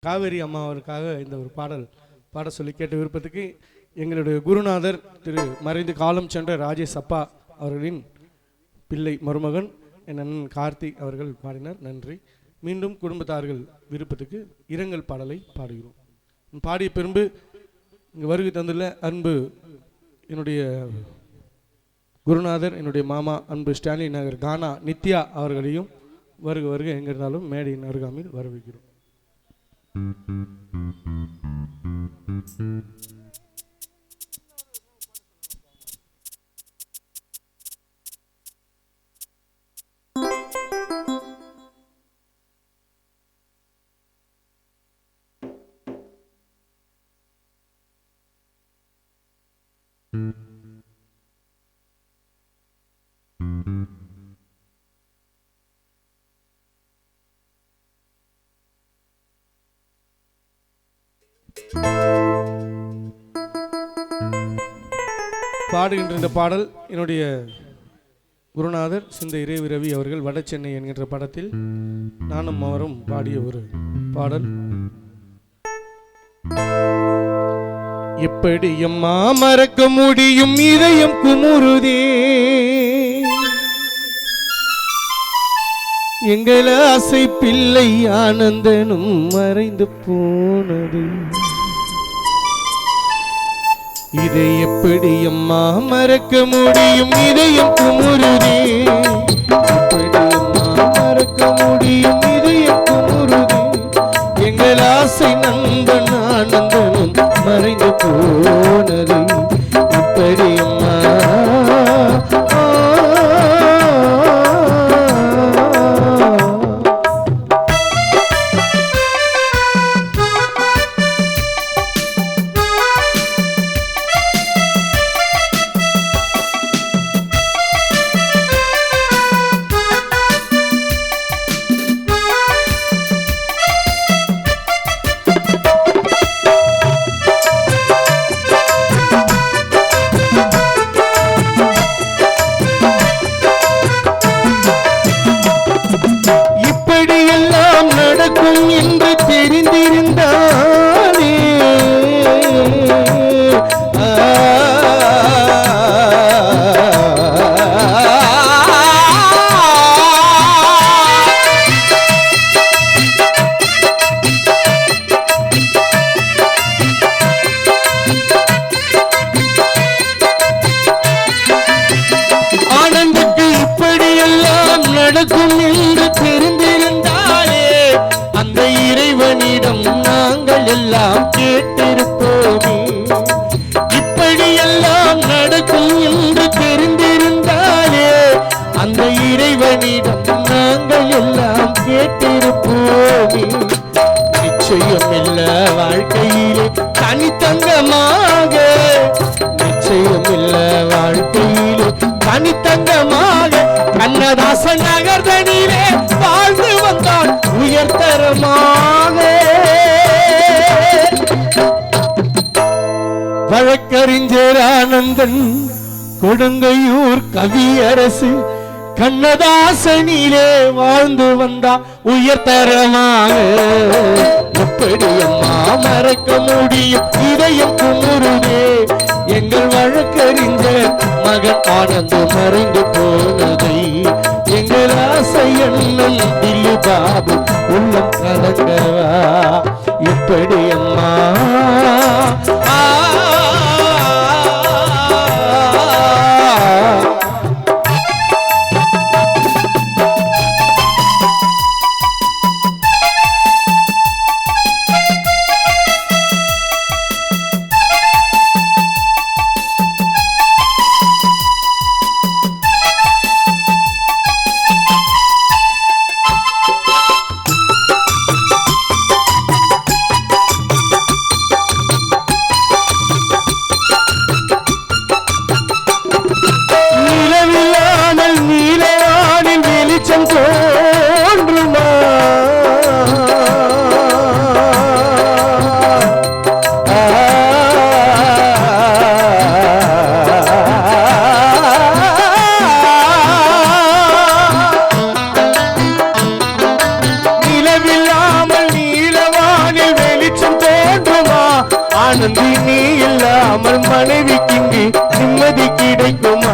காவேரி அம்மா அவருக்காக இந்த ஒரு பாடல் பாட சொல்லி கேட்ட விருப்பத்துக்கு எங்களுடைய குருநாதர் திரு மறைந்து காலம் சென்ற ராஜேஷ் அப்பா அவர்களின் பிள்ளை மருமகன் என் அண்ணன் கார்த்திக் அவர்கள் பாடினார். நன்றி. மீண்டும் குடும்பத்தார்கள் விருப்பத்துக்கு இரங்கல் பாடலை பாடுகிறோம். பாடிய பெரும்பு இங்கு வருகை தந்துள்ள அன்பு என்னுடைய குருநாதர் என்னுடைய மாமா அன்பு ஸ்டாலின் நகர் கானா நித்யா அவர்களையும் வருக வருக எங்கே இருந்தாலும் மேடையின் அருகாமையில் வரவேற்கிறோம். பாடுகின்ற இந்த பாடல் என்னுடைய குருநாதர் சிந்த இறைவி ரவி அவர்கள் வட சென்னை என்கின்ற படத்தில் நானும் அவரும் பாடிய ஒரு பாடல். எப்படி அம்மா மறக்க முடியும் இதயம் குமுறுதே, எங்கள் ஆசை பிள்ளை ஆனந்தனும் மறைந்து போனது. இதை எப்படி அம்மா மறக்க முடியும் இதயம் குமுறுதே, எப்படி அம்மா மறக்க முடியும் இதயம் குமுறுதே, எங்கள் ஆசை நண்பன் ஆனந்தனும் மறைந்து போனது. இப்படி அம்மா என்று தெரிந்திருந்தானே ஆனந்துக்கு இப்படியெல்லாம் நடக்கும் என்று தெரிந்திருந்தாலே அந்த இறைவனிடம் நாங்கள் எல்லாம் கேட்டிருப்போமே. இப்படியெல்லாம் நடக்கும் என்று தெரிந்திருந்தாலே அந்த இறைவனிடம் நாங்கள் எல்லாம் கேட்டிருப்போமே. நிச்சயமில்ல வாழ்க்கையிலே தனித்தங்கமாக, நிச்சயமில்ல வாழ்க்கையிலே தனித்தங்கமாக கண்ணதாசன் நகர்தனிலே வாழ்ந்து வந்தான் உயர்தரமாக. வழக்கறிஞர் ஆனந்தன் கொடுங்கையூர் கவியரசு கண்ணதாசனிலே வாழ்ந்து வந்தா உயர்தரமாக. எப்படி அம்மா மறக்க முடியும் இதயம் குமுறுதே, எங்கள் வழக்கறிஞர் மகன் ஆனந்து மறைந்து போனதை, எங்கள் ஆசை எண்ணம் தில்லு பாபு உள்ளம் கலங்கவா. எப்படி அம்மா ஆனந்தி நீ இல்லாமல் மனைவிக்கு இங்கு நிம்மதி கிடைக்குமா?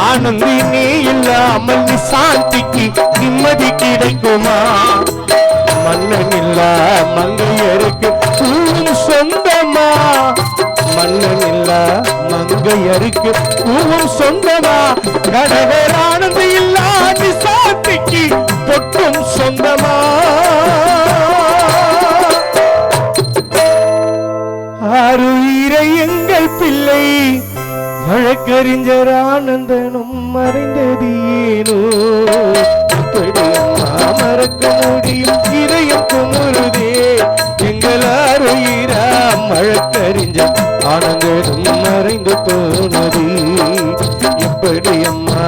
ஆனந்தி நீ இல்லாமல் நிசாந்திக்கு நிம்மதி கிடைக்குமா? மன்னன் இல்லா மங்கையருக்கு பூவும் சொந்தமா? மன்னன் இல்லா மங்கையருக்கு பூவும் சொந்தமா? கடவர் ஆனந்தி இல்லா நிசாந்திக்கு பொட்டும் சொந்தமா? ஆருயிரை எங்கள் பிள்ளை வழக்கறிஞர் ஆனந்தனும் மறைந்தது ஏனோ? மறக்க முடியும் இதயம் குமுறுதே எங்கள் ஆருயிரா வழக்கறிஞர் ஆனந்தனும் மறைந்து போனது எப்படி அம்மா?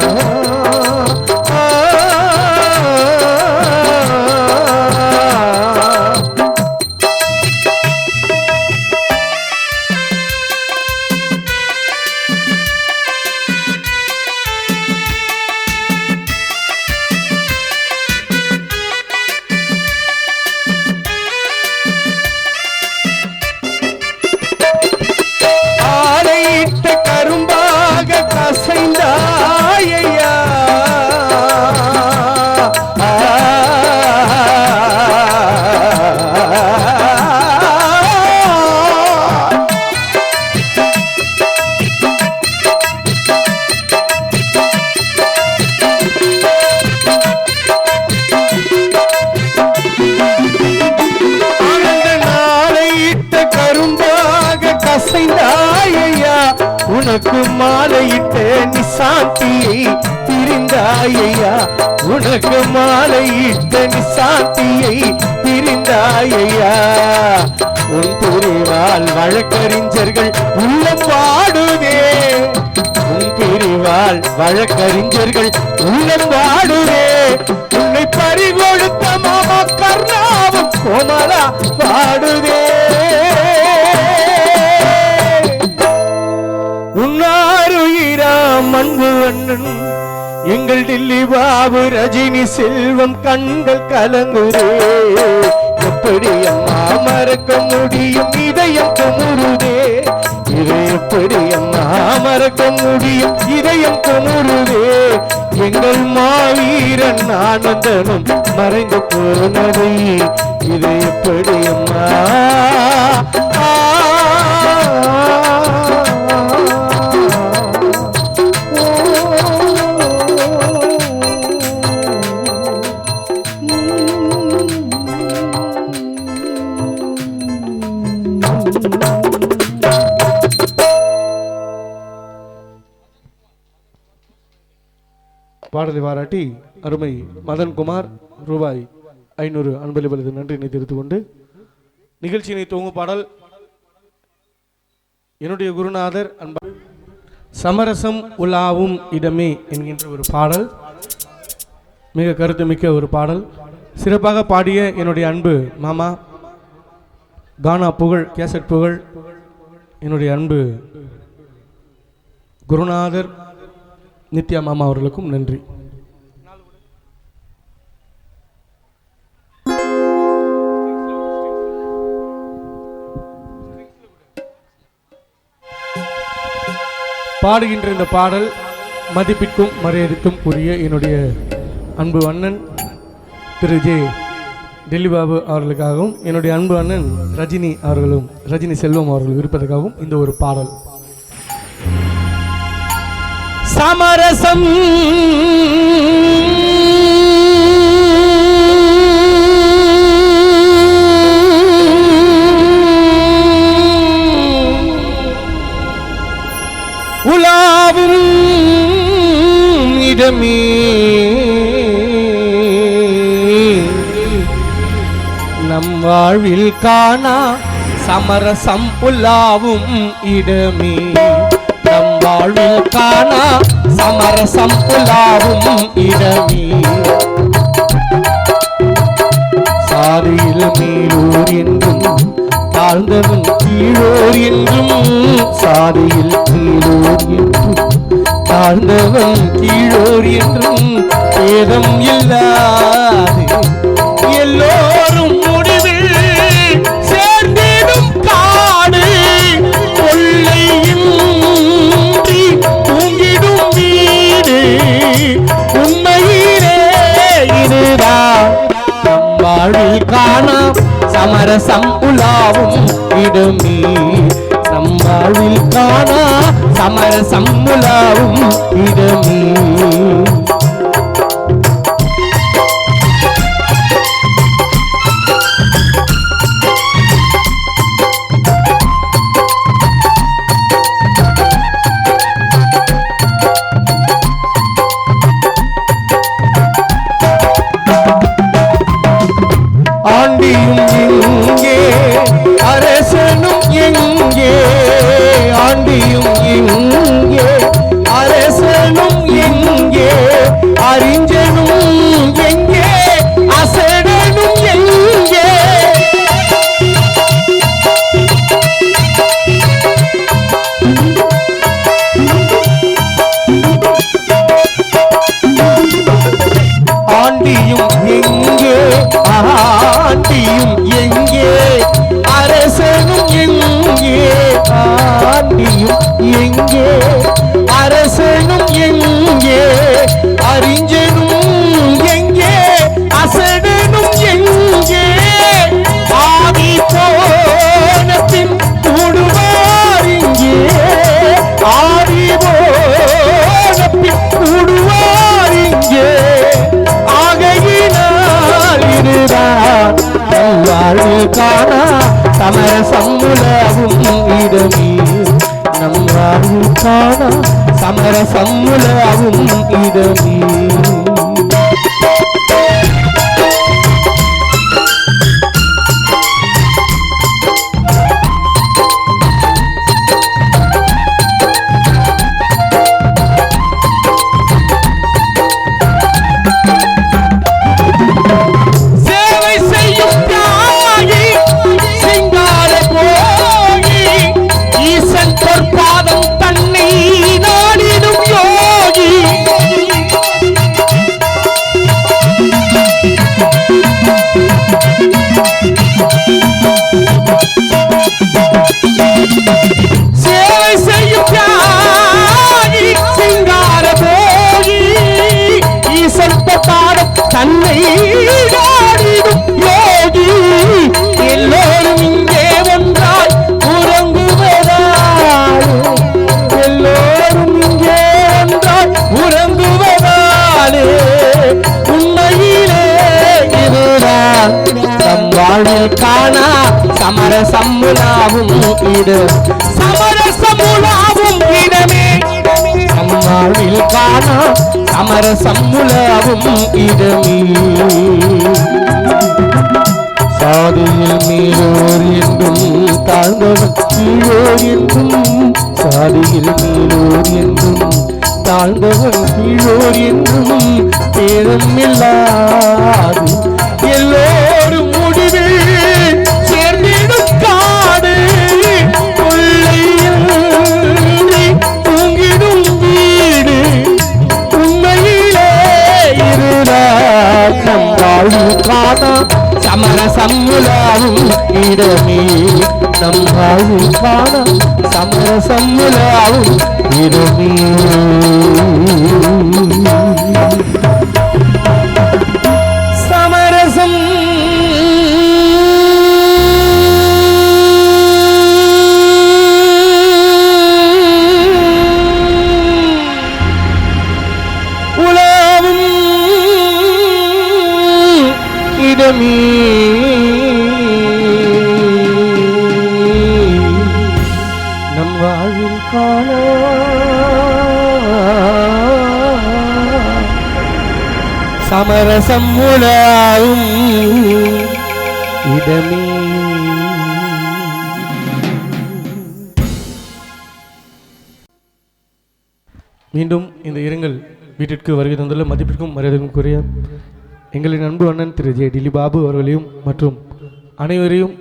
உனக்கு மாலையிட்ட நிசாந்தியை பிரிந்தாயா? உனக்கு மாலையிட்ட நிசாந்தியை பிரிந்தாயா? உன் பிரிவால் வழக்கறிஞர்கள் உள்ளம் வாடுதே. உன் பிரிவால் வழக்கறிஞர்கள் உள்ளம் வாடுதே. உன்னை பறிகொடுத்த மாமா கர்ணாவும் கோமலா பாடுதே. உன்னாருயிராம் அன்பு அண்ணன் எங்கள் டில்லி பாபு ரஜினி செல்வம் கண்கள் கலங்குதே. எப்படி அம்மா மறக்க முடியும் இதயம் குமுறுதே? இதை எப்படி அம்மா மறக்க முடியும் இதயம் குமுறுதே? எங்கள் மாவீரன் ஆனந்தனும் மறைந்து போனதை இதை எப்படி அம்மா? பாடலை பாராட்டி அருமை மதன்குமார் ரூபாய் 500 அன்பளிப்பது நன்றினை தெரிவித்துக் கொண்டு நிகழ்ச்சியினை துவங்கும் பாடல் என்னுடைய குருநாதர் அன்பா சமரசம் உலாவும் இடமே என்கின்ற ஒரு பாடல். மிக கருத்துமிக்க ஒரு பாடல். சிறப்பாக பாடிய என்னுடைய அன்பு மாமா கானா புகழ் கேசட் புகழ் என்னுடைய அன்பு குருநாதர் நித்யா மாமா அவர்களுக்கும் நன்றி. பாடுகின்ற இந்த பாடல் மதிப்பிற்கும் மரியாதைக்கும் உரிய என்னுடைய அன்பு அண்ணன் திரு ஜே டெல்லி பாபு அவர்களுக்காகவும் என்னுடைய அன்பு அண்ணன் ரஜினி செல்வம் அவர்கள் இருப்பதற்காகவும் இந்த ஒரு பாடல். சமரசம் உலாவும் இடமே நம் வாழ்வில் காணா சமரசம் உலாவும் இடமே. நம் வாழ்வில் காணா சமரசம் உலாவும் இடமே. சாதியில் மேலூர் என்றும் தாழ்ந்தவன் கீழோர் என்றும், சாதியில் கீழோர் என்றும் தாழ்ந்தவன் கீழோர் என்றும் பேதம் இல்லாது எல்லோரும் முடிவில் சேர்ந்திடும் காடு சமரசம் உலாவும் இடமே நம் வாழ்வில் காணா சமரசம் உலாவும் இடமே ஆண்டியும் எங்கே அரசனும் எங்கே ஆண்டியும் எங்கே அரசனும் எங்கே அறிஞனும் எங்கே அசடனும் எங்கே ஆண்டியும் எங்கே ஆண்டியும் எங்கே அரசனும் எங்கே ஆண்டியும் எங்கே அரசனும் எங்கே அறிஞனும் எங்கே அசடனும் எங்கே ஆவி போன பின் கூடுவார் இங்கே ஆவி போன பின் கூடுவார் இங்கே ஆகையினால் இதுதான் நம் வாழ்வில் காணா சமரசம் உலாவும் இடமே நம் வாழ்வில் காணா சமரசம் உலாவும் இடமே சேவை செய்யும் தியாகி சிங்கார போகி ஈசன் பொற்பாதம் தன்னை நாடிடும் யோகி சேவை செய்யும் தியாகி சிங்கார போகி ஈசன் பொற்பாதம் தன்னை நாடிடும் யோகி எல்லோரும் இங்கே ஒன்றாய் உறங்குவதால் எல்லோரும் இங்கே ஒன்றாய் உறங்குவதாலே உண்மையிலே இதுதான் தம் வாழ்வில் காணா சமரசம் உலாவும் இடம் சமரசம் உலாவும் இடமே நம் வாழ்வில் காணா சமரசம் உலாவும் இடமே சாதியில் மேலோர் என்றும் தாழ்ந்தவன் கீழோர் என்றும் சாதியில் மேலோர் என்றும் தாழ்ந்தவன் கீழோர் என்றும் பேதம் இல்லாது எல்லோரும் முடிவில் சேர்ந்திடும் காடு கொள்ளையில் தூங்கிடும் வீடு உண்மையிலே இருந்தால் நம் வாழ்வில் காணா சமரசம் உலாவும் இடமே நம் வாழ்வில் காணா சமரசம் உலாவும் இடமே சமரசம் உலாவும் இடமே நம் வாழ்வில் காணா சமரசம் உலாவும் இடமே மீண்டும் இந்த இரங்கல் வீட்டிற்கு வருகை தந்துள்ள மதிப்பிற்கும் மரியாதைக்குரிய எங்களின் அன்பு அண்ணன் திரு ஜே டிலி பாபு அவர்களையும் மற்றும் அனைவரையும்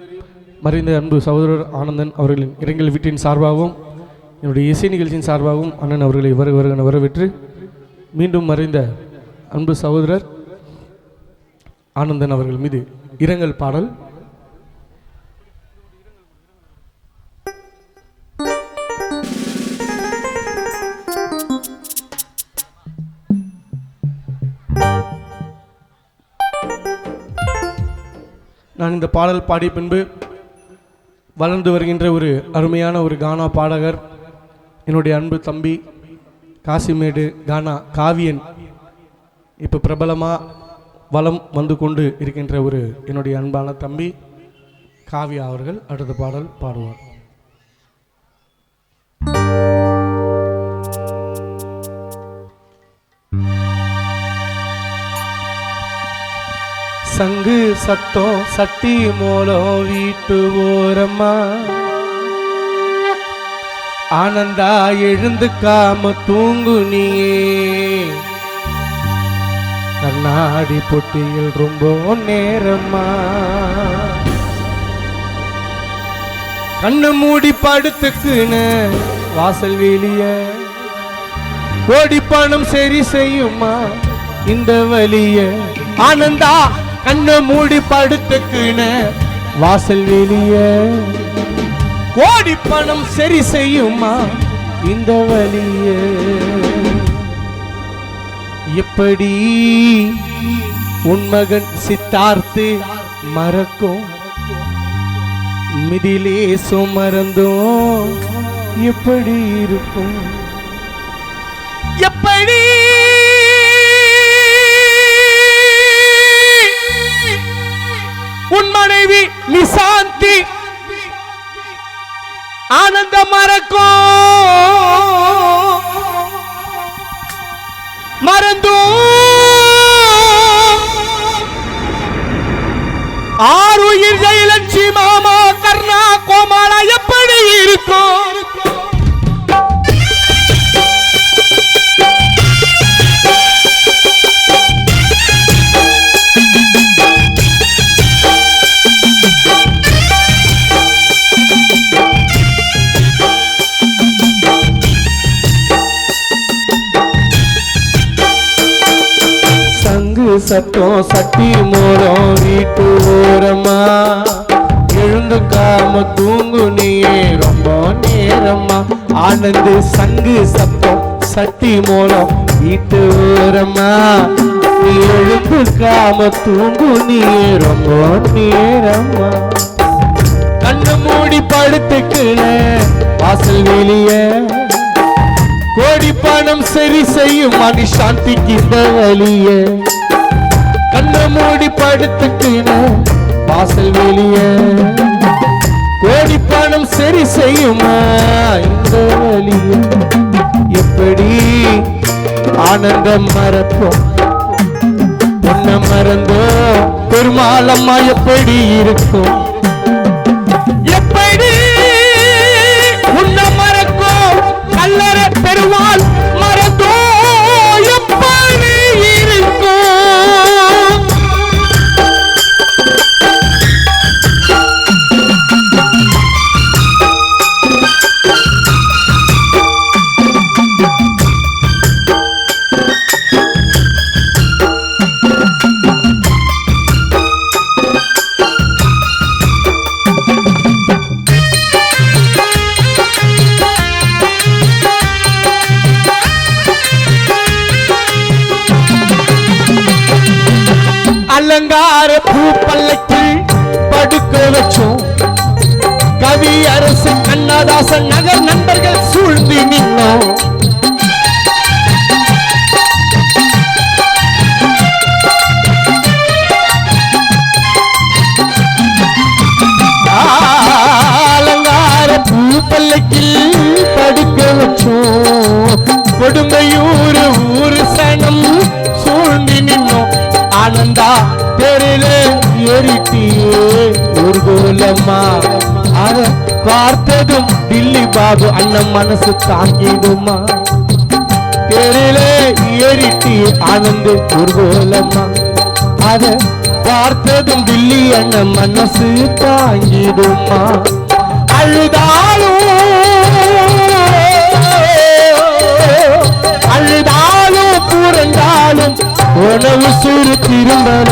மறைந்த அன்பு சகோதரர் ஆனந்தன் அவர்களின் இரங்கல் வீட்டின் சார்பாகவும் என்னுடைய இசை நிகழ்ச்சியின் சார்பாகவும் அண்ணன் அவர்களை வருகன வரவேற்று மீண்டும் மறைந்த அன்பு சகோதரர் ஆனந்தன் அவர்கள் மீது இரங்கல் பாடல். நான் நான் இந்த பாடல் பாடிய பின்பு வளர்ந்து வருகின்ற ஒரு அருமையான ஒரு கானா பாடகர், என்னுடைய அன்பு தம்பி காசிமேடு கானா காவியன், இப்போ பிரபலமாக வலம் வந்து கொண்டு இருக்கின்ற ஒரு என்னுடைய அன்பான தம்பி காவியா அவர்கள் அடுத்த பாடல் பாடுவார். சங்கு சத்தம் சட்டி மூலம் வீட்டு ஓரம்மா, ஆனந்தா எழுந்துக்காம தூங்குனியே, கண்ணாடி பொட்டியில் ரொம்ப நேரம்மா, கண்ணு மூடி படுத்துக்குன்னு வாசல் வெளிய ஓடி பணம் சரி செய்யுமா இந்த வலிய, ஆனந்தா கண்ணு மூடி படுத்துக்குன்னு வாசல் வெளிய கோடி பணம் சரி செய்யுமா இந்த வலிய, எப்படி உன் மகன் சித்தார்த்து மறக்கும் மிதிலே சுமறந்தோம் எப்படி இருக்கும், எப்படி உன் மனைவி நிசாந்தி ஆனந்த மறந்தோம் ஆறுயிர் ஜெயலட்சுமி மாமா கர்ணா கோமாளா எப்படி இருக்கும், சத்தம் சட்டி மூலம் வீட்டு ஓரமா, எழுந்துக்காம தூங்குனியே ரொம்ப நேரமா, ஆனந்து சங்கு சத்தம் சட்டி மூலம் வீட்டு ஓரமா, நீ எழுந்துக்காம தூங்குனியே ரொம்ப நேரமா, கண்ணு மூடி படுத்துக்குல வாசல் வெளிய கோடி பணம் சரி செய்யும் மணி சாந்திக்கு இந்த வலிய, கண்ணு மூடி படுத்துக்கின வாசல் வெளிய கோடி பணம் சரி செய்யுமா இந்த வலிய, எப்படி ஆனந்தம் மறப்போம் உன்னை மறந்தோ பெருமாளம்மா எப்படி இருக்கும், எப்படி உன்னை மறக்கும் கல்லற பெருமாள் மறந்தோ எப்படி இருக்கும், அலங்கார பூ பல்லக்கில் படுக்க வச்சோம் கவி அரசு கண்ணதாசன் நகர் நண்பர்கள் சூழ்ந்து நின்னோம், அலங்கார பூ பல்லக்கில் படுக்க வச்சோம் கொடுங்கையூர் ஊரு சனம் சூழ்ந்து நின்னோம், ஆனந்தா தெருளே ஏறிட்டியே ஊர்கோலம்மா, அத பார்த்ததும் டில்லி பாபு அண்ணன் மனசு தாங்கிடுமா, தெருளே ஏறிட்டி ஆனந்து ஊர்கோலம்மா, அத பார்த்ததும் டில்லி அண்ணன் மனசு தாங்கிடுமா, அழுதாலும் அழுதாலும் புரண்டாலும் உணவு சுரு திரும்பல,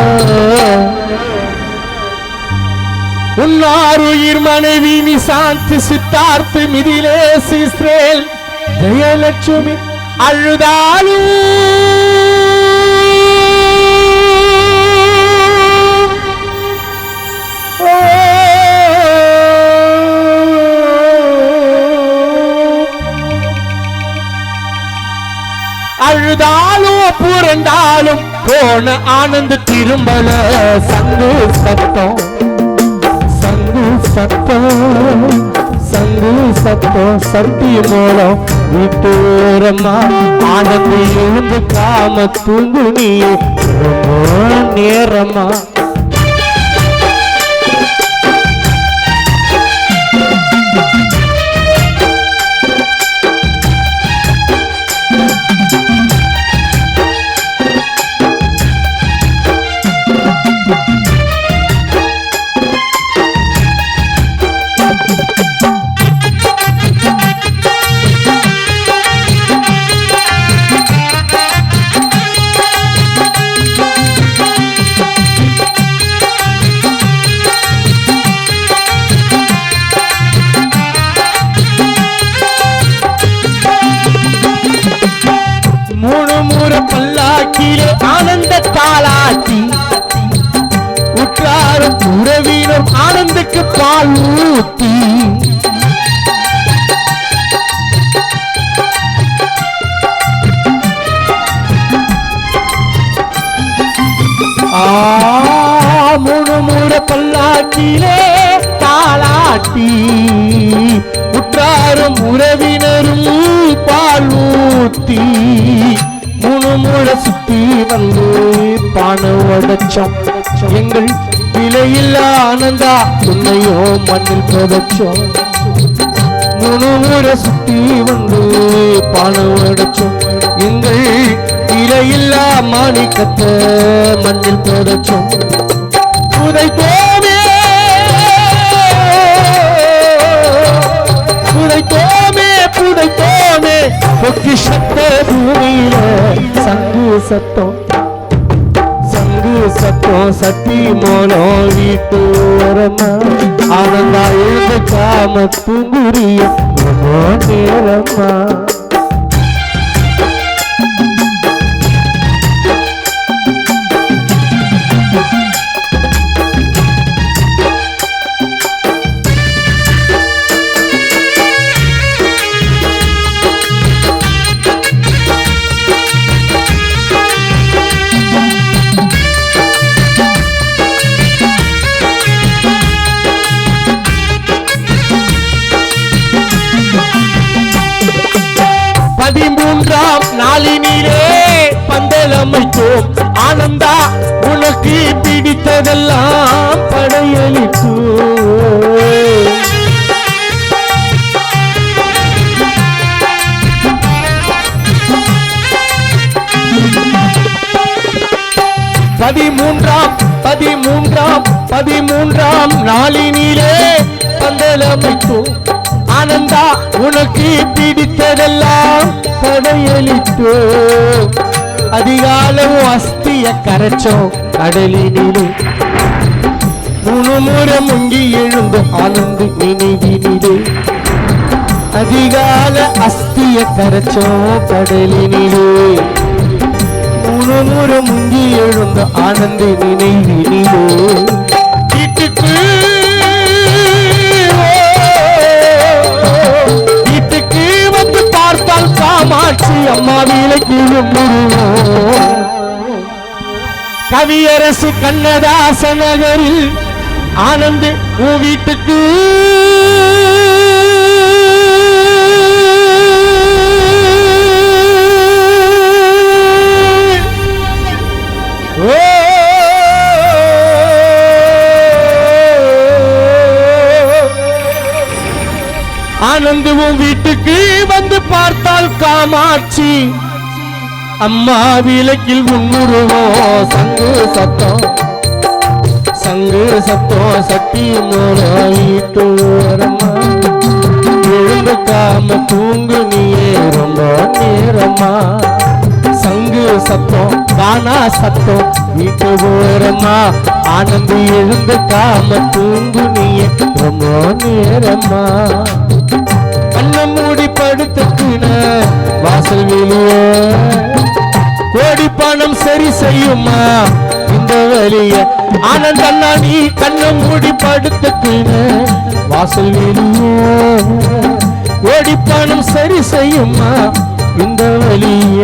உன்னாருயிர் மனைவி நிசாந்த் சித்தார்த்து மிதிலே இஸ்ரேல் ஜெயலட்சுமி அழுதாலும் அழுதாலும் புரண்டாலும் போன ஆனந்த திரும்பல. சங்கு சத்தம் சங்கு சத்தம் சங்கு சத்தம் சக்தி மூலம் வீட்டோரமா ஆனந்தி எழுந்து காம தூங்கு நீ நேரமா. பல்லாக்கிலே ஆனந்த தாளாட்டி உற்றாரும் உறவினர் ஆனந்துக்கு பால் ஊத்தி முழுமுற பல்லாக்கிலே தாளாட்டி உற்றாரும் உறவினரும் பால் ஊத்தி முழுமுழ சுத்தி வந்து பான உடைச்சோம். எங்கள் விலையில்லா ஆனந்தா உன்னையோ மண்ணில் புதைச்சோம். முழுமுழ சுத்தி வந்து பான உடைச்சோம். எங்கள் விலையில்லா மாணிக்கத்தை மண்ணில் புதைச்சோம். புதைத்தோமே புதைத்தோமே புதைத்தோமே பொக்கிஷத்த பூமியில. சங்கு சத்தம் சங்கு சத்தம் சக்தி மூலம் வீட்டு வரமா ஆனந்தா எழுந்து காம தூங்குரிய நேரமா. நாளினிலே பந்தலமைத்தோம் ஆனந்தா உனக்கு பிடித்ததெல்லாம் படையளித்தோ. பதிமூன்றாம் நாளினிலே பந்தலமைத்தோம் ஆனந்தா உனக்கு பிடித்ததெல்லாம் படையளித்தோ. அதிகாலம் அஸ்திய கரைச்சோம் கடலினிலே முழுமுறை முங்கி எழுந்து ஆனந்து நினைவினிலே. அதிகால அஸ்திய கரைச்சோம் கடலினிலே முழுமுறை முங்கி எழுந்து ஆனந்து நினைவினிலே. வீட்டுக்கு வந்து பார்த்தால் காமாட்சி அம்மா விலைக்கு கவியரசு கண்ணதாச நகரில் ஆனந்த் உன் வீட்டுக்கு ஆனந்தவும் வீட்டுக்கு வந்து பார்த்தால் காமாட்சி அம்மா விளக்கில் உன்னுருவோம். சங்கு சத்தம் சக்தி மூலமா எழுந்து காம தூங்கு நீயே ரொம்ப நேரமா. சங்கு சத்தம் கானா சத்தம் வீட்டு ஓரமா ஆனந்தி எழுந்து காம தூங்கு நீயே ரொம்ப நேரமா. கண்ண மூடி படுத்துக்குன வாசல் வெளியே கோடி பணம் சரி செய்யுமா இந்த வழிய. ஆனந்தண்ணா நீ கண்ண மூடி படுத்துக்குன வாசல் வெளியே கோடி பணம் சரி செய்யுமா இந்த வழிய.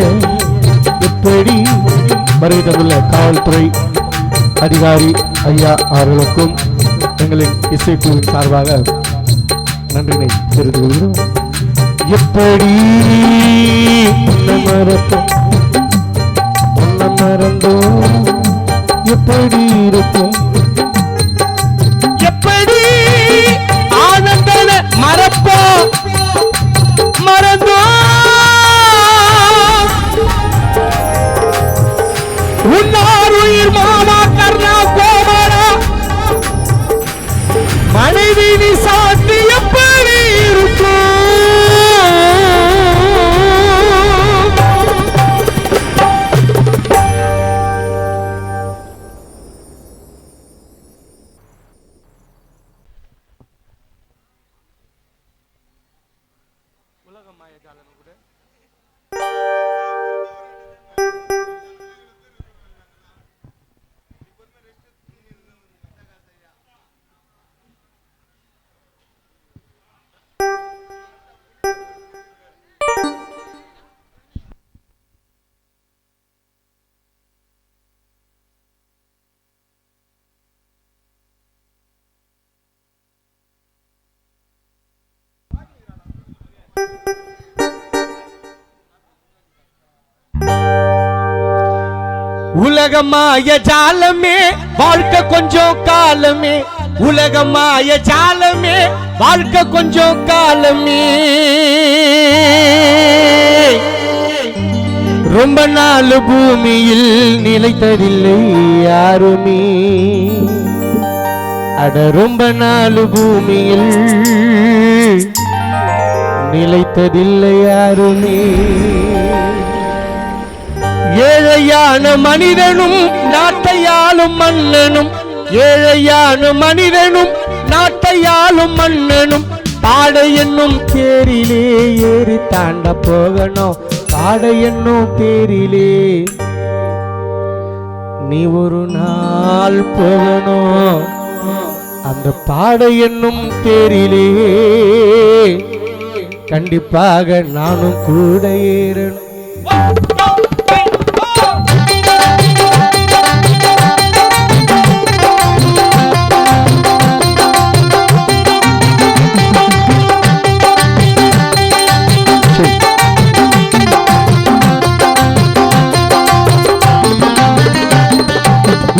எப்படி வருகை தந்துள்ள காவல்துறை அதிகாரி ஐயா அவர்களுக்கும் எங்களின் இசைக்குழுவின் சார்பாக நன்றினை தெரிவித்துக் கொள்கிறோம். எப்படி மறந்தோம் எப்படி இருக்கும் எப்படி ஆனந்தன மறப்போம் மறந்தோம் உன்னார் உயிர் மாமா கர்ணா கோமரா மனைவி நீ சாத்தி எப்படி இருக்கும் உலகமாய ஜாலமே வாழ்க்கை கொஞ்சம் காலமே உலகமாய ஜாலமே வாழ்க்கை கொஞ்சம் காலமே ரொம்ப நாள் பூமியில் நிலைத்ததில்லை யாருமே அட ரொம்ப நாள் பூமியில் நிலைத்ததில்லை யாருமே ஏழையான மனிதனும் நாட்டையாளும் மன்னனும் ஏழையான மனிதனும் நாட்டையாளும் மன்னனும் பாடை என்னும் தேரிலே ஏறி தாண்ட போகணும் பாடை என்னும் தேரிலே நீ ஒரு நாள் போகணும் அந்த பாடை என்னும் தேரிலே கண்டிப்பாக நானும் கூட ஏறணும்.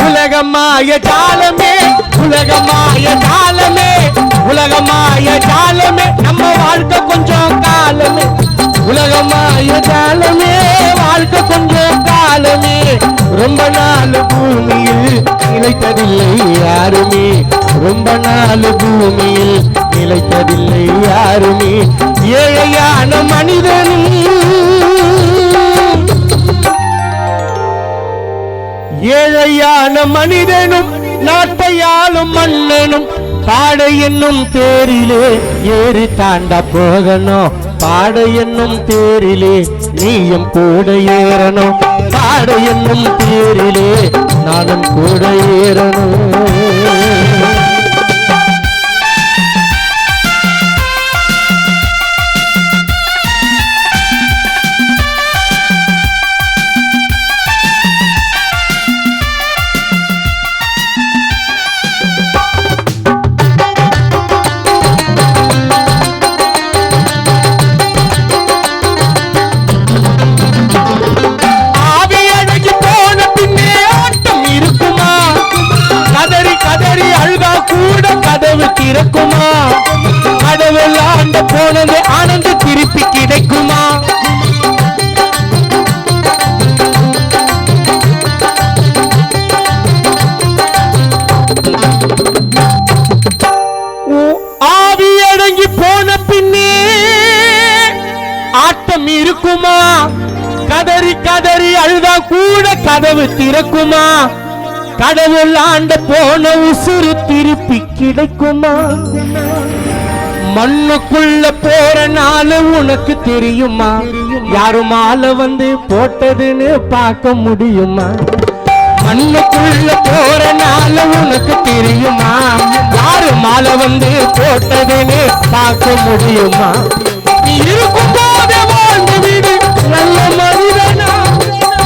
உலகமாய ஜாலமே உலகமாய ஜாலமே உலகமாய ஜாலமே நம்ம வாழ்க்கை கொஞ்சம் காலமே உலகமாய ஜாலமே வாழ்க்கை கொஞ்சம் காலமே ரொம்ப நாள் பூமியில் நிலைத்ததில்லை யாருமே ரொம்ப நாள் பூமியில் நிலைத்ததில்லை யாருமே ஏழையான மனிதனும் ஏழையான மனிதனும் நாட்டையாளும் மன்னனும் பாடை என்னும் தேரிலே ஏறி தாண்ட போகணும் பாடை என்னும் தேரிலே நீயும் கூட ஏறணும் பாடை என்னும் தேரிலே நானும் கூட ஏறணும். திறக்குமா கடவுள் ஆண்ட போனது ஆனந்த திருப்பி கிடைக்குமா ஆவி அடங்கி போன பின்னே ஆட்டம் இருக்குமா கதறி கதறி அழுதா கூட கதவு திறக்குமா கடவுள் ஆண்ட போன உசுறு திருப்பி கிடைக்குமா மண்ணுக்குள்ள போற நாள் உனக்கு தெரியுமா யாரும் ஆள வந்து போட்டதுன்னு பார்க்க முடியுமா மண்ணுக்குள்ள போற நாள் உனக்கு தெரியுமா யாரும் ஆள வந்து போட்டதுன்னு பார்க்க முடியுமா நீ இருக்கும் போதே வாழ்ந்து விடு நல்ல மனிதனா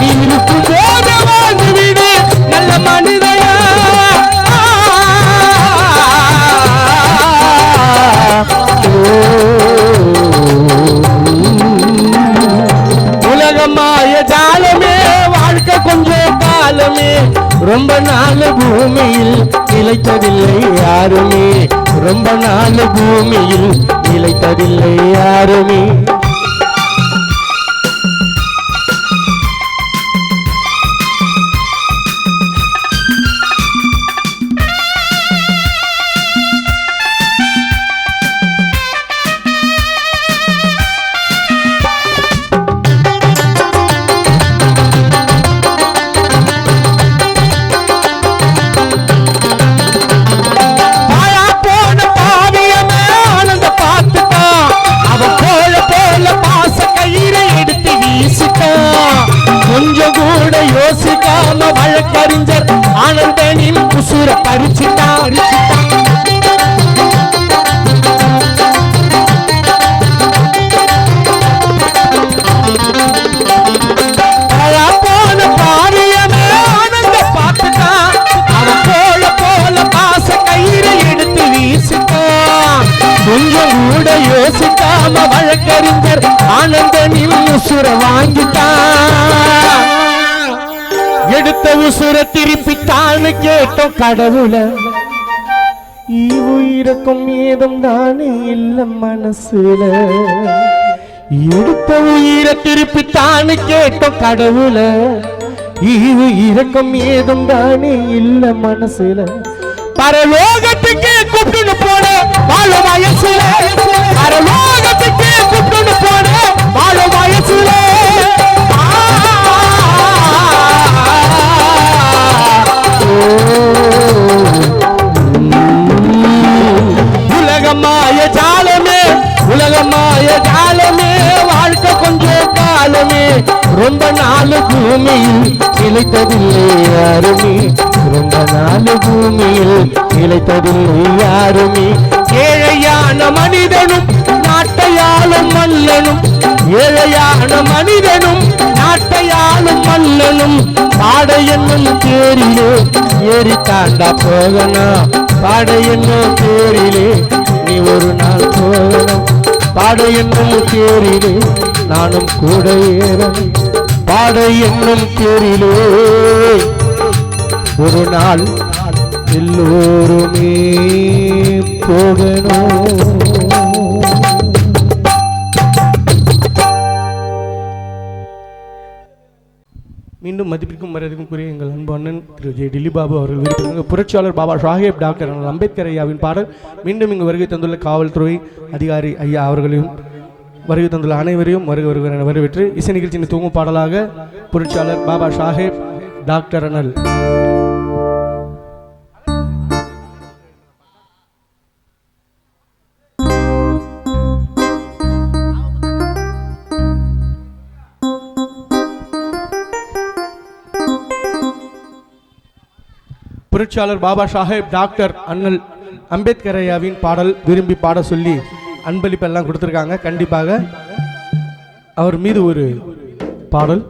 நீ இருக்கும் போது வாழ்ந்து விடு நல்ல மனிதையா. உலகமாய ஜாலமே வாழ்க்கை கொஞ்சம் காலமே ரொம்ப நாள் பூமியில் நிலைத்ததில்லை யாருமே. ரொம்ப நாள் பூமியில் நிலைத்ததில்லை யாருமே. கொஞ்சம் கூட யோசிக்காம வழக்கறிஞர் ஆனந்தனின் உசுர பறிச்சிட்டான். போன பாரியமே ஆனந்த பார்த்துட்டான். அவன் போல போல பாச கயிறை எடுத்து வீசிட்டான். கொஞ்சம் கூட யோசிக்காம வழக்கறிஞர் ஆனந்தனின் உசுர வாங்கிட்டான். எடுத்த உசுர திருப்பித்தான்னு கேட்டோம் கடவுள. உயிரக்கும் ஏதும் தானே இல்ல மனசுல. எடுத்த உயிரை திருப்பித்தான்னு கேட்டோம் கடவுள. உயிரக்கும் ஏதும் தானே இல்ல மனசுல. பரலோகத்துக்கு கூப்பிட்டு போன வாழ வயசுல. பரலோகத்துக்கு கூப்பிட்டு போன வாழ வயசுல. உலகமாய ஜாலமே உலகமாய ஜாலமே வாழ்க்கை கொஞ்சம் காலமே ரொம்ப நாள் பூமியில் நிலைத்ததில்லை யாருமே. ரொம்ப நாள் பூமியில் நிலைத்ததில்லை யாருமே. ஏழையான மனிதனும் நாட்டையாளும் மன்னனும். ஏழையான மனிதனும் நாட்டையாளும் மன்னனும். பாடை என்னும் தேரிலே ஏறி தாண்டா போகணும். பாடை என்னும் தேரிலே நீ ஒரு நாள் போகணும். பாடை என்னும் தேரிலே நானும் கூட ஏறணும். பாடை என்னும் தேரிலே ஒரு நாள் எல்லோருமே போகணும். மீண்டும் மதிப்பிற்கும் மரியாதைக்குரிய எங்கள் அன்பு அண்ணன் திரு ஜே டில்லிபாபு அவர்கள் விருப்பங்க புரட்சியாளர் பாபா சாஹேப் டாக்டர் அம்பேத்கர் ஐயாவின் பாடல். மீண்டும் இங்கு வருகை தந்துள்ள காவல்துறை அதிகாரி ஐயா அவர்களையும் வருகை தந்துள்ள அனைவரையும் வருக வரவேற்று இசை நிகழ்ச்சியின் தூங்கும் பாடலாக புரட்சியாளர் பாபா சாஹேப் டாக்டர் அண்ணல் புரட்சியாளர் பாபா சாஹேப் டாக்டர் அண்ணல் அம்பேத்கர் ஐயாவின் பாடல் விரும்பி பாட சொல்லி அன்பளிப்பெல்லாம் கொடுத்துருக்காங்க. கண்டிப்பாக அவர் மீது ஒரு பாடல்.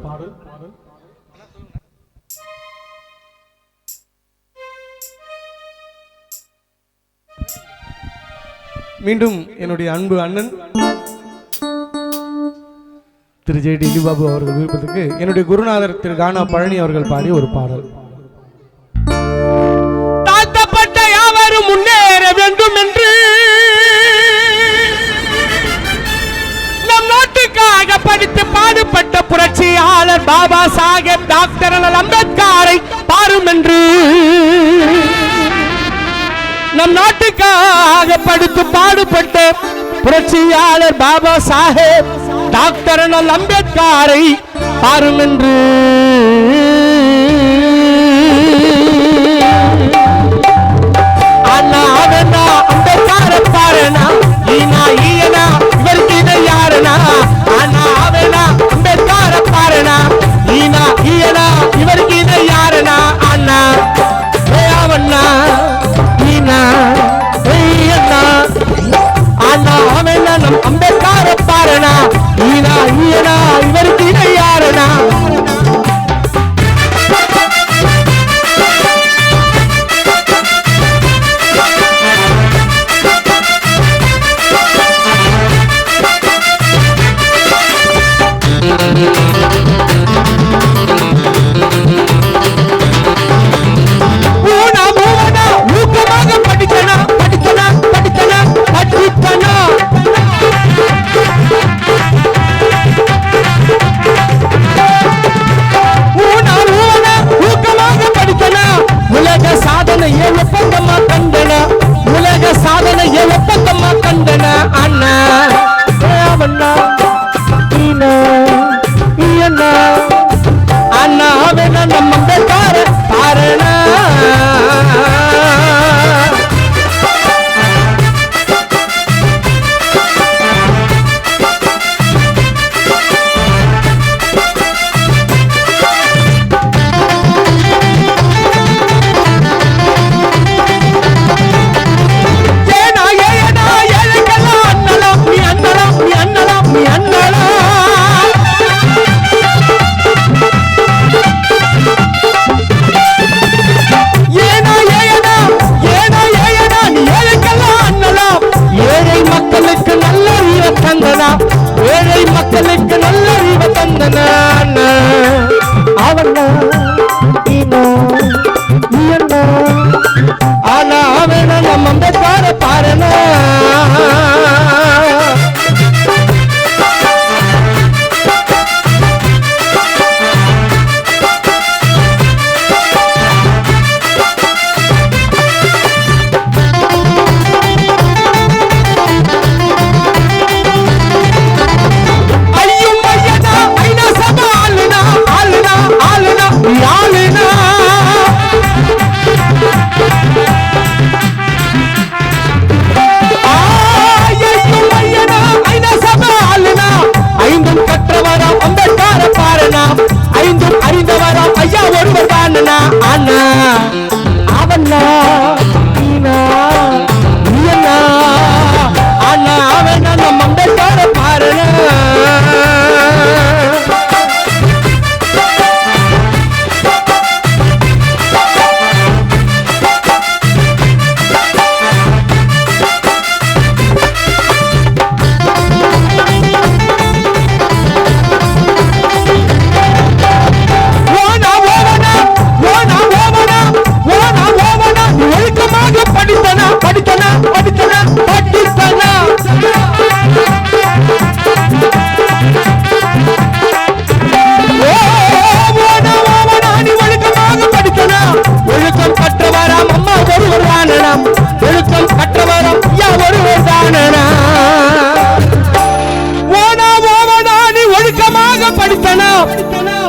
மீண்டும் என்னுடைய அன்பு அண்ணன் திரு ஜே டில்லிபாபு அவர்கள் விருப்பத்துக்கு என்னுடைய குருநாதர் திரு கானா பழனி அவர்கள் பாடிய ஒரு பாடல். தாழ்த்தப்பட்ட யாவரும் முன்னேற வேண்டும் என்று நம் நாட்டுக்காக படித்து பாடுபட்ட புரட்சியாளர் பாபா சாஹேப் டாக்டர் அம்பேத்கரை பாரும் என்று நம் நாட்டுக்காக படித்து பாடுபட்ட புரட்சியாளர் பாபா சாஹேப் டாக்டர் அம்பேத்கரை பாரும் என்று அண்ணா அவனா அம்பேத்கர பாருனா ஈனா ஈயனா இவருக்கு இதை யாருனா அண்ணா அவனா அம்பேத்கர பாருனா ஈனா ஈயனா இவருக்கு இதை யாருனா அண்ணா அவனா ஈனா ஈயனா அண்ணா அவனா நம் அம்பேத்கர பாருனா ஈனா ஈயனா இவருக்கு இதை யாருனா தந்தனா ஏழை மக்களுக்கு நல்லறிவை தந்தனா அவனா ஆனா அவன நம்ம அம்பேத்கார பாருனா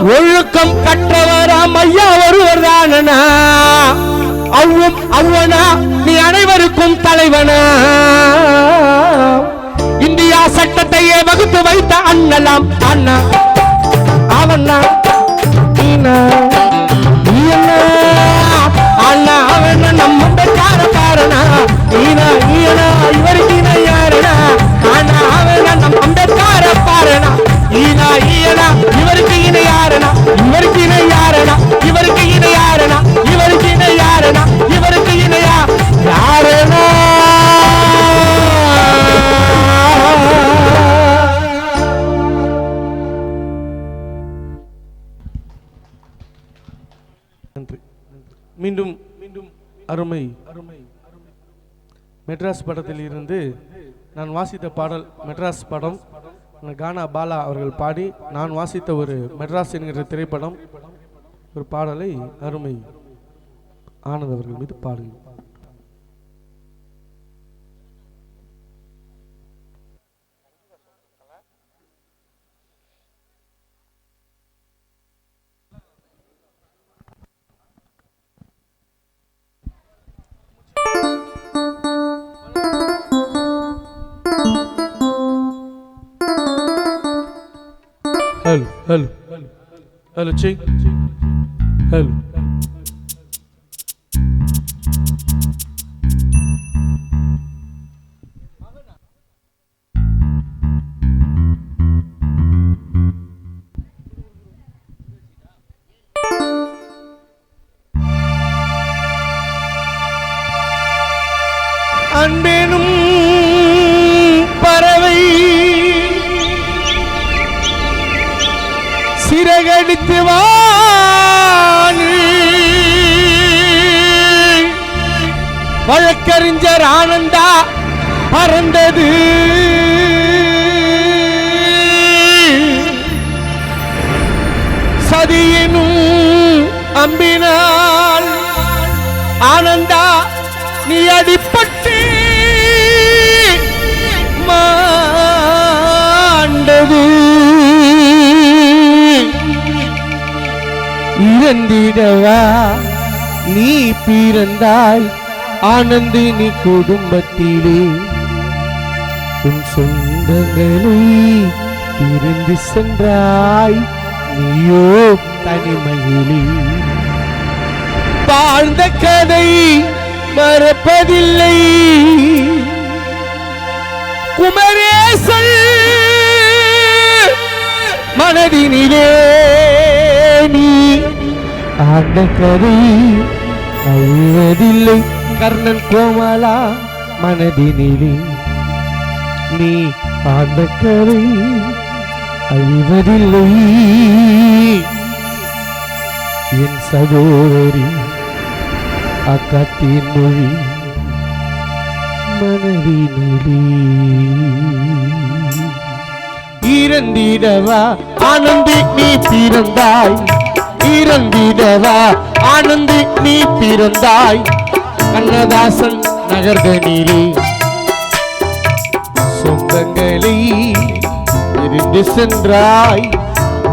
ஒழுக்கம் கற்றவராம் ஐயா ஒருவர் தானனா அவ்வும் அவ்வனா நீ அனைவருக்கும் தலைவனா இந்தியா சட்டத்தையே வகுத்து வைத்த அண்ணலாம் அண்ணா அவனா அண்ணா அவன் நம்ம கார காரணா ஈனா ஈனா இவருக்கு யாரனா அண்ணா அவன் நம்ம அம்பேத்கார பாரணா ஈனா ஈனா இவருக்கு இணை யாரனா இவருக்கு இணை யாரனா இவருக்கு இணை யாரனா இவருக்கு இணை யாரனா இவருக்கு இணையா யாரனா நன்றி. மீண்டும் மீண்டும் அருமை அருமை மெட்ராஸ் படத்தில் இருந்து நான் வாசித்த பாடல் மெட்ராஸ் படம் கானா பாலா அவர்கள் பாடி நான் வாசித்த ஒரு மெட்ராஸ் என்கிற திரைப்படம் ஒரு பாடலை அருமை ஆனந்த் அவர்கள் மீது பாடுங்கள். Hello, hello, hello, check. Hello. அன்பேனும் பறவை சிறகடித்து வானி வழக்கறிஞர் ஆனந்தா பறந்தது சதியினும் அம்பினால் ஆனந்தா நீ அடிப்பட்டு மாண்டது இறந்திடவா நீ பிறந்தாய் ஆனந்தினி குடும்பத்திலே உன் சொந்தங்களை பிரிந்து சென்றாய் நீயோ தனிமையிலே வாழ்ந்த கதை மறப்பதில்லை குமரேசன் மனதினிலே நீ ஆண்ட கதை அழுவதில்லை கர்ணன் கோமலா மனதினிலே நீ ஆண்ட கரை அழிவதில்லை என் சகோதரி அக்காட்டின் மொழி மனதினிலே இறந்திடவா ஆனந்தி நீ பிறந்தாய் இறந்திடவா ஆனந்தி நீ பிறந்தாய் கண்ணதாசன் நகர்தனிலே சொந்தங்களை பிரிந்து சென்றாய்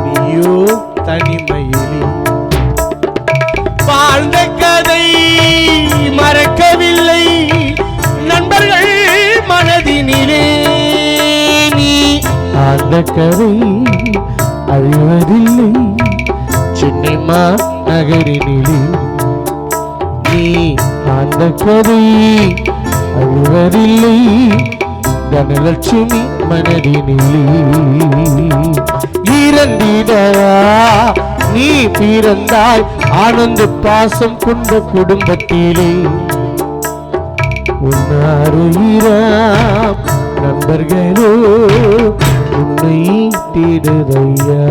நீயோ தனிமையிலே வாழ்ந்த கதை மறக்கவில்லை நண்பர்கள் மனதினிலே நீ ஆழ்ந்த கதை அழிவதில்லை சென்னை நகரினிலே நீ ஆழ்ந்த கதை அழிவதில்லை தனலட்சுமி மனதினிலே இறந்திடவா நீ பிறந்தாய் ஆனந்த பாசம் கொண்ட குடும்பத்திலே உன்னாருயிராம் நண்பர்களோ உன்னை தேடுதையா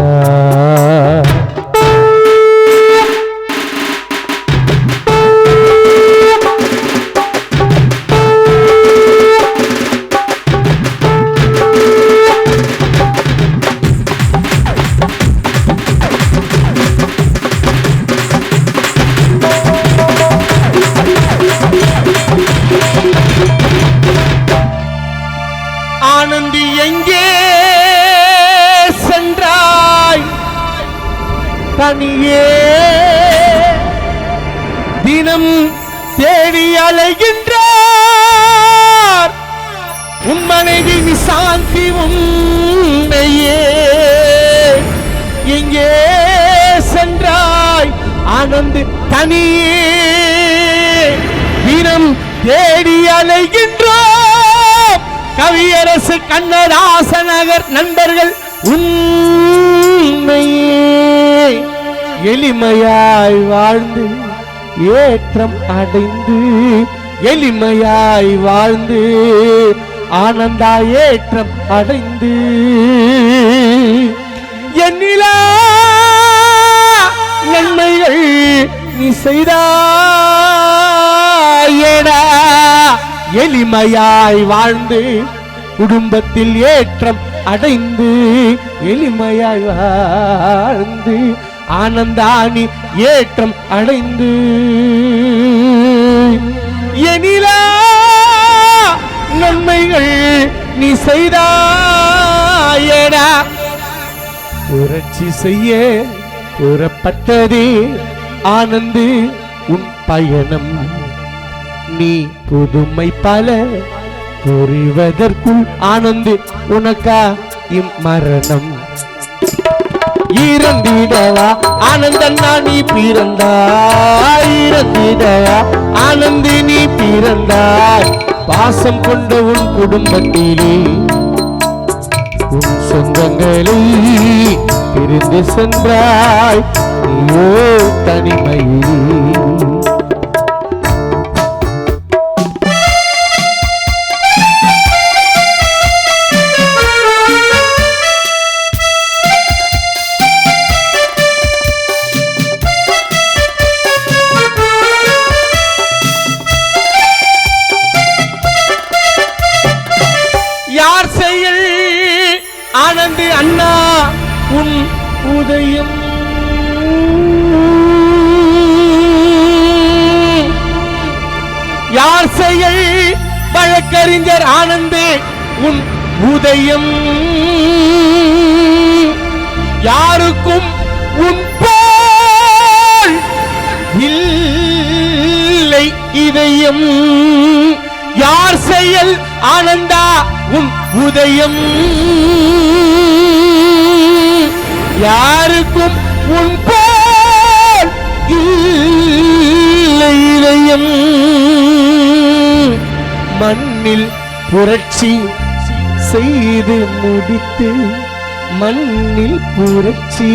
ஆனந்தி எங்கே சென்றாய் தனியே தினம் தேடி அலைகின்றார் உன் மனைவி நிசாந்தி உன்னையே எங்கே சென்றாய் ஆனந்தி தனியே தினம் தேடி அலைகின்றார் கவியரசு கண்ணதாச நகர் நண்பர்கள் உண்மையே எளிமையாய் வாழ்ந்து ஏற்றம் அடைந்து எளிமையாய் வாழ்ந்து ஆனந்தா ஏற்றம் அடைந்து என்னிலா நன்மைகள் நீ செய்தாயடா எளிமையாய் வாழ்ந்து குடும்பத்தில் ஏற்றம் அடைந்து எளிமையாய் வாழ்ந்து ஆனந்தானி ஏற்றம் அடைந்து எனிலா நன்மைகள் நீ செய்தாயடா புரட்சி செய்ய புறப்பட்டதே ஆனந்து உன் பயணம் நீ புதுமை பல புரிவதற்குள் ஆனந்து உனக்கா இம்மரணம் இறந்திடவா ஆனந்தன்னா நீ பிறந்தாய் இறந்திடவா ஆனந்தி நீ பிறந்தாய் பாசம் கொண்ட உன் குடும்பத்திலே உன் சொந்தங்களை பிரிந்து சென்றாய் நீயோ தனிமையிலே யார் செயல் ஆனந்தி அண்ணா உன் உதயம் யார் செயல் வழக்கறிஞர் ஆனந்தி உன் உதயம் யாருக்கும் உன் போல் இல்லை இதயம் யார் செயல் ஆனந்தா உன் உதயம் யாருக்கும் உன் போல் இல்லை இதயம் மண்ணில் புரட்சி செய்து முடித்து மண்ணில் புரட்சி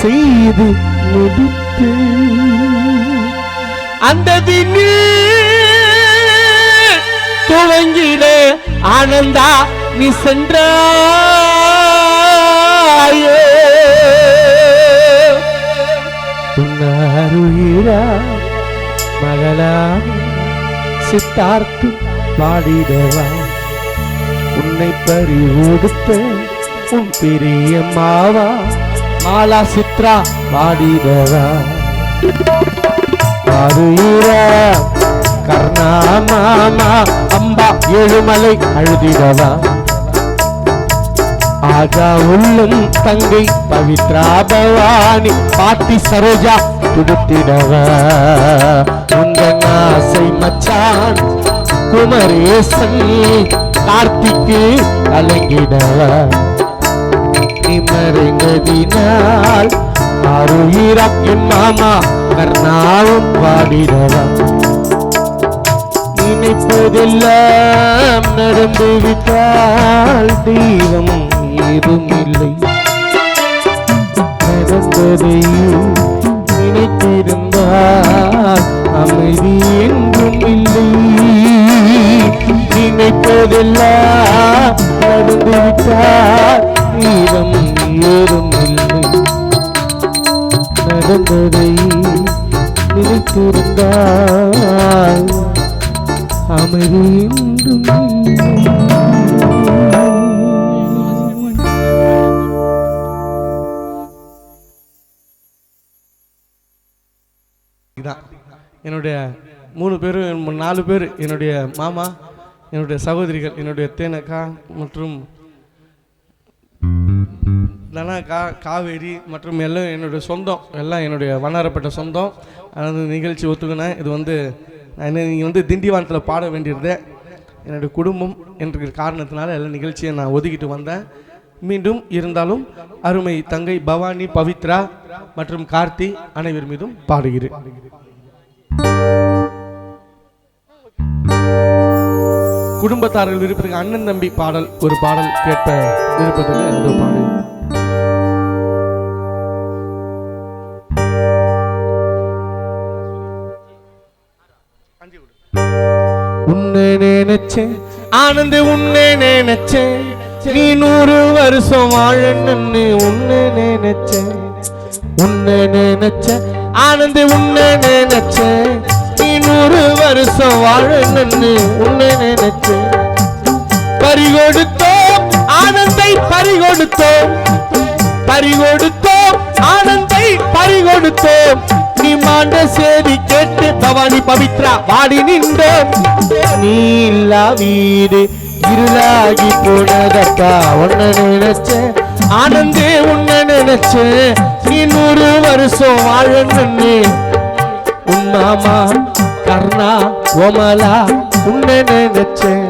செய்து முடித்து அந்த துவங்கிட ஆனந்தா நீ சென்றாயே உன்னாருயிரா மகளா சித்தார்த்து பாடிடவா உன்னை பறிகொடுத்த உன் பெரிய மாவா மாலா சித்ரா பாடிடவா ஆருயிரா கர்ணா மாமா அம்பா ஏழுமலை அழுதிடவா ஆஜா உள்ளம் தங்கை பவித்ரா பவானி பாட்டி சரோஜா துடுத்திடவா உங்கள் ஆசை மச்சான் குமரேசன் கார்த்திக்கு கலங்கிடவா நீ மறைந்ததினால் ஆருயிரா என் மாமா கர்ணாவும் பாடிடவா நினைப்பதெல்லாம் நடந்து விட்டால் தெய்வம் ஏதும் இல்லை நடந்ததை நினைத்திருந்தால் அமைதி என்றும் இல்லை நினைப்பதெல்லாம் நடந்து விட்டால் தெய்வம் ஏதும் இல்லை நடந்ததை நினைத்திருந்தால் அமைதி என்றும் இதான் என்னுடைய 3 பேரும் 4 பேர் என்னுடைய மாமா, என்னுடைய சகோதரிகள், என்னுடைய தேனக்கா மற்றும் தனாக்கா, காவேரி மற்றும் எல்லாம் என்னுடைய சொந்தம், எல்லாம் என்னுடைய வண்ணாரப்பட்ட சொந்தம். அந்த நிகழ்ச்சி ஒத்துக்கினேன். இது வந்து நீங்கள் வந்து திண்டிவனத்தில் பாட வேண்டியிருந்தேன். என்னுடைய குடும்பம் என்ற காரணத்தினால எல்லா நிகழ்ச்சியை நான் ஒதுக்கிட்டு வந்தேன். மீண்டும் இருந்தாலும் அருமை தங்கை பவானி, பவித்ரா மற்றும் கார்த்தி அனைவர் மீதும் பாடுகிறேன். குடும்பத்தார்கள் விருப்பத்துக்கு அண்ணன் தம்பி பாடல் ஒரு பாடல் கேட்ப விருப்பத்தில் இந்த பாடல். உன்னை நினைச்சேன் ஆனந்து, உன்னை நினைச்சேன் நீ 100 வருஷம் வாழணும்னு உன்னை நினைச்சேன். உன்னை நினைச்சேன் ஆனந்து, உன்னை நினைச்சேன் நீ 100 வருஷம் வாழணும்னு உன்னை நினைச்சேன். பறிகொடுத்தோம் ஆனந்தை பறிகொடுத்தோம், பறிகொடுத்தோம் ஆனந்தை பறிகொடுத்தோம். நீ மாண்ட சேதி கேட்டு பவானி பவித்ரா வாடி நின்றோம். நீ இல்லா வீடு இருளாகி போனதப்பா உன்னை நினைச்சேன் ஆனந்தே, உன்னை நினைச்சேன் நீ 100 வருஷம் வாழணும்னு உன் மாமா கர்ணா கோமலா உன்னை நினைச்சேன்.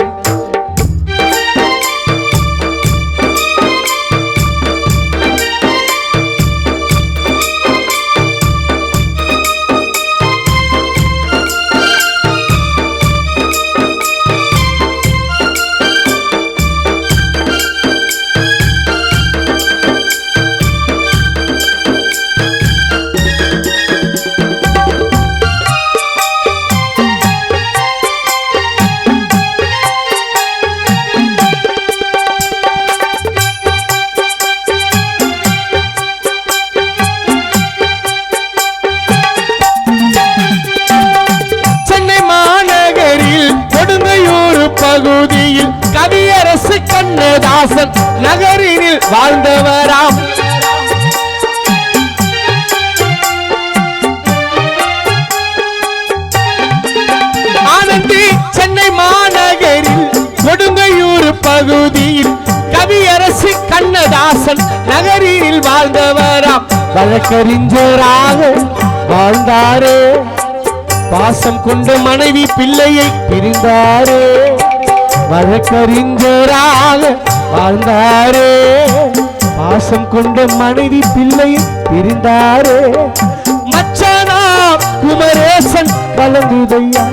பகுதியில் கவியரசு கண்ணதாசன் நகரினில் வாழ்ந்தவராம். ஆனந்தி சென்னை மாநகரில் கொடுங்கையூர் பகுதியில் கவியரசு கண்ணதாசன் நகரினில் வாழ்ந்தவராம். வழக்கறிஞராக வாழ்ந்தாரே, பாசம் கொண்ட மனைவி பிள்ளையை பிரிந்தாரே. வழக்கறிஞராக வாழ்ந்தாரே, பாசம் கொண்ட மனைவி பிள்ளையை பிரிந்தாரே. மச்சானா குமரேசன் கலந்துதையா,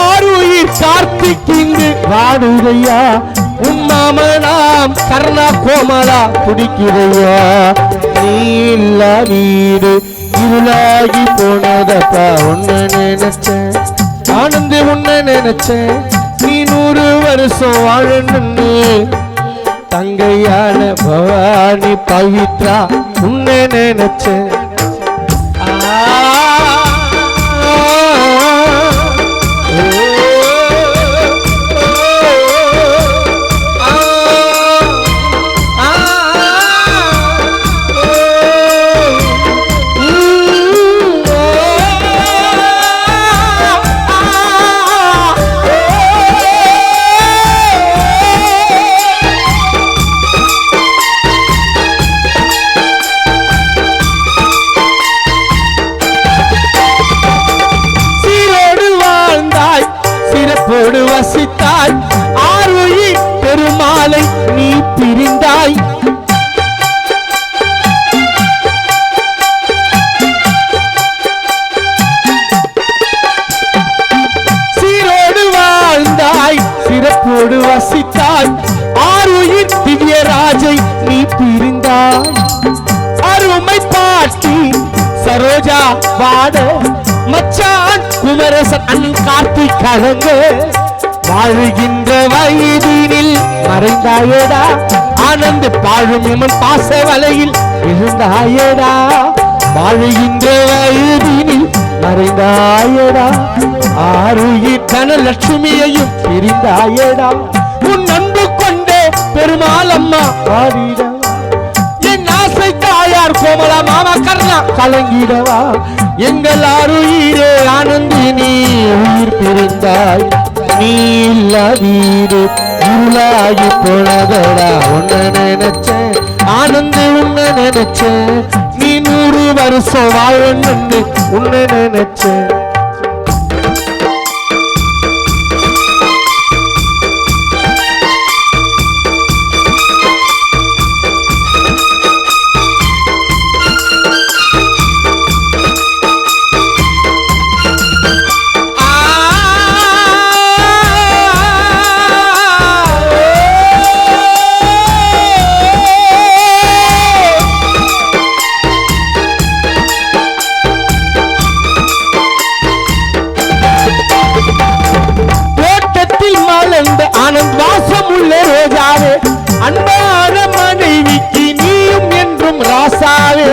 ஆருயிர் கார்த்திக் இங்கு வாடுதையா. உன் மாமனாம் கர்ணா கோமலா குடிக்கிறையா. நீ இல்ல வீடு இருளாகி போனதப்பா உன்னை நினைச்சேன் ஆனந்தி, உன்னை நினைச்சேன் 100 வருஷம் வாழணும்னு தங்கையான பவானி பவித்ரா உன்னை நினைச்சேன். வசித்தாய் ஆருயிர் பெருமாளை நீ பிரிந்தாய். சீரோடு வாழ்ந்தாய் சிறப்போடு வசித்தாய் ஆருயிர் திவ்யராஜை நீ பிரிந்தாய். அருமை பாட்டி சரோஜா பாட மச்சான் குமரசன் அண்ணன் கார்த்திக் கலங்க வாழுகின்ற வயதினில் மறைந்தாயடா. ஆனந்த பாழும் எமன் பாச வலையில் விழுந்தாயடா. வாழுகின்ற வயதினில் மறைந்தாயடா. ஆருயிர் தனலட்சுமியையும் பிரிந்தாயடா. உன் அன்பு கொண்டே பெருமாள் அம்மா பாடிட என் ஆசை தாயார் கோமலா மாமா கர்ணா கலங்கிடவா. எங்கள் ஆருயிரே ஆனந்தினி உயிர் பிரிந்தாய். நீ இல்லா வீடு இருளாகி போனதடா. உன்னை நினைச்சேன் ஆனந்தி உன்னை நினைச்சேன். நீ 100 வருஷம் வாழணும்னு உன்னை நினைச்சேன். ஆனந்த் வாசமுள்ள ரோஜாவே அன்பான மனைவிக்கு நீயும் என்றும் ராசாவே.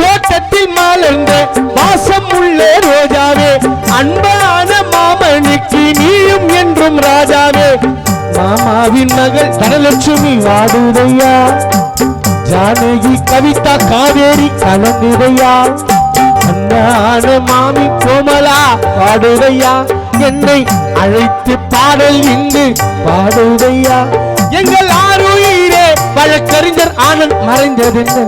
தோட்டத்தில் மலர்ந்த வாசமுள்ள ரோஜாவே அன்பான மாமனுக்கு நீயும் என்றும் ராஜாவே. மாமாவின் மகள் தனலட்சுமி வாடுதையா. ஜானகி கவிதா காவேரி கலந்துதையா. அண்ணான மாமி கோமலா பாடுதையா. என்னை அழைத்து பாடல் இன்று பாடுதையா. எங்கள் ஆருயிரே வழக்கறிஞர் ஆனந்த் மறைந்ததென்ன.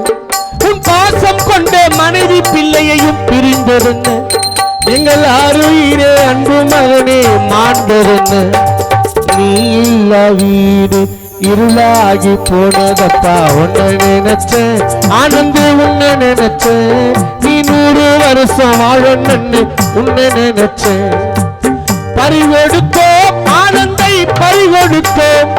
உன் பாசம் கொண்ட மனைவி பிள்ளையையும் பிரிந்ததென்ன. எங்கள் ஆருயிரே அன்பு மகனே மாண்டதென்ன. நீ இல்லா வீடு இருளாகி போனதப்பா. உன்னை நினைச்சேன் ஆனந்து உன்னை நினைச்சேன். நீ 100 வருஷம் வாழணும்னு உன்னை நினைச்சேன். பறிகொடுத்தோம் ஆனந்தை பறிகொடுத்தோம்.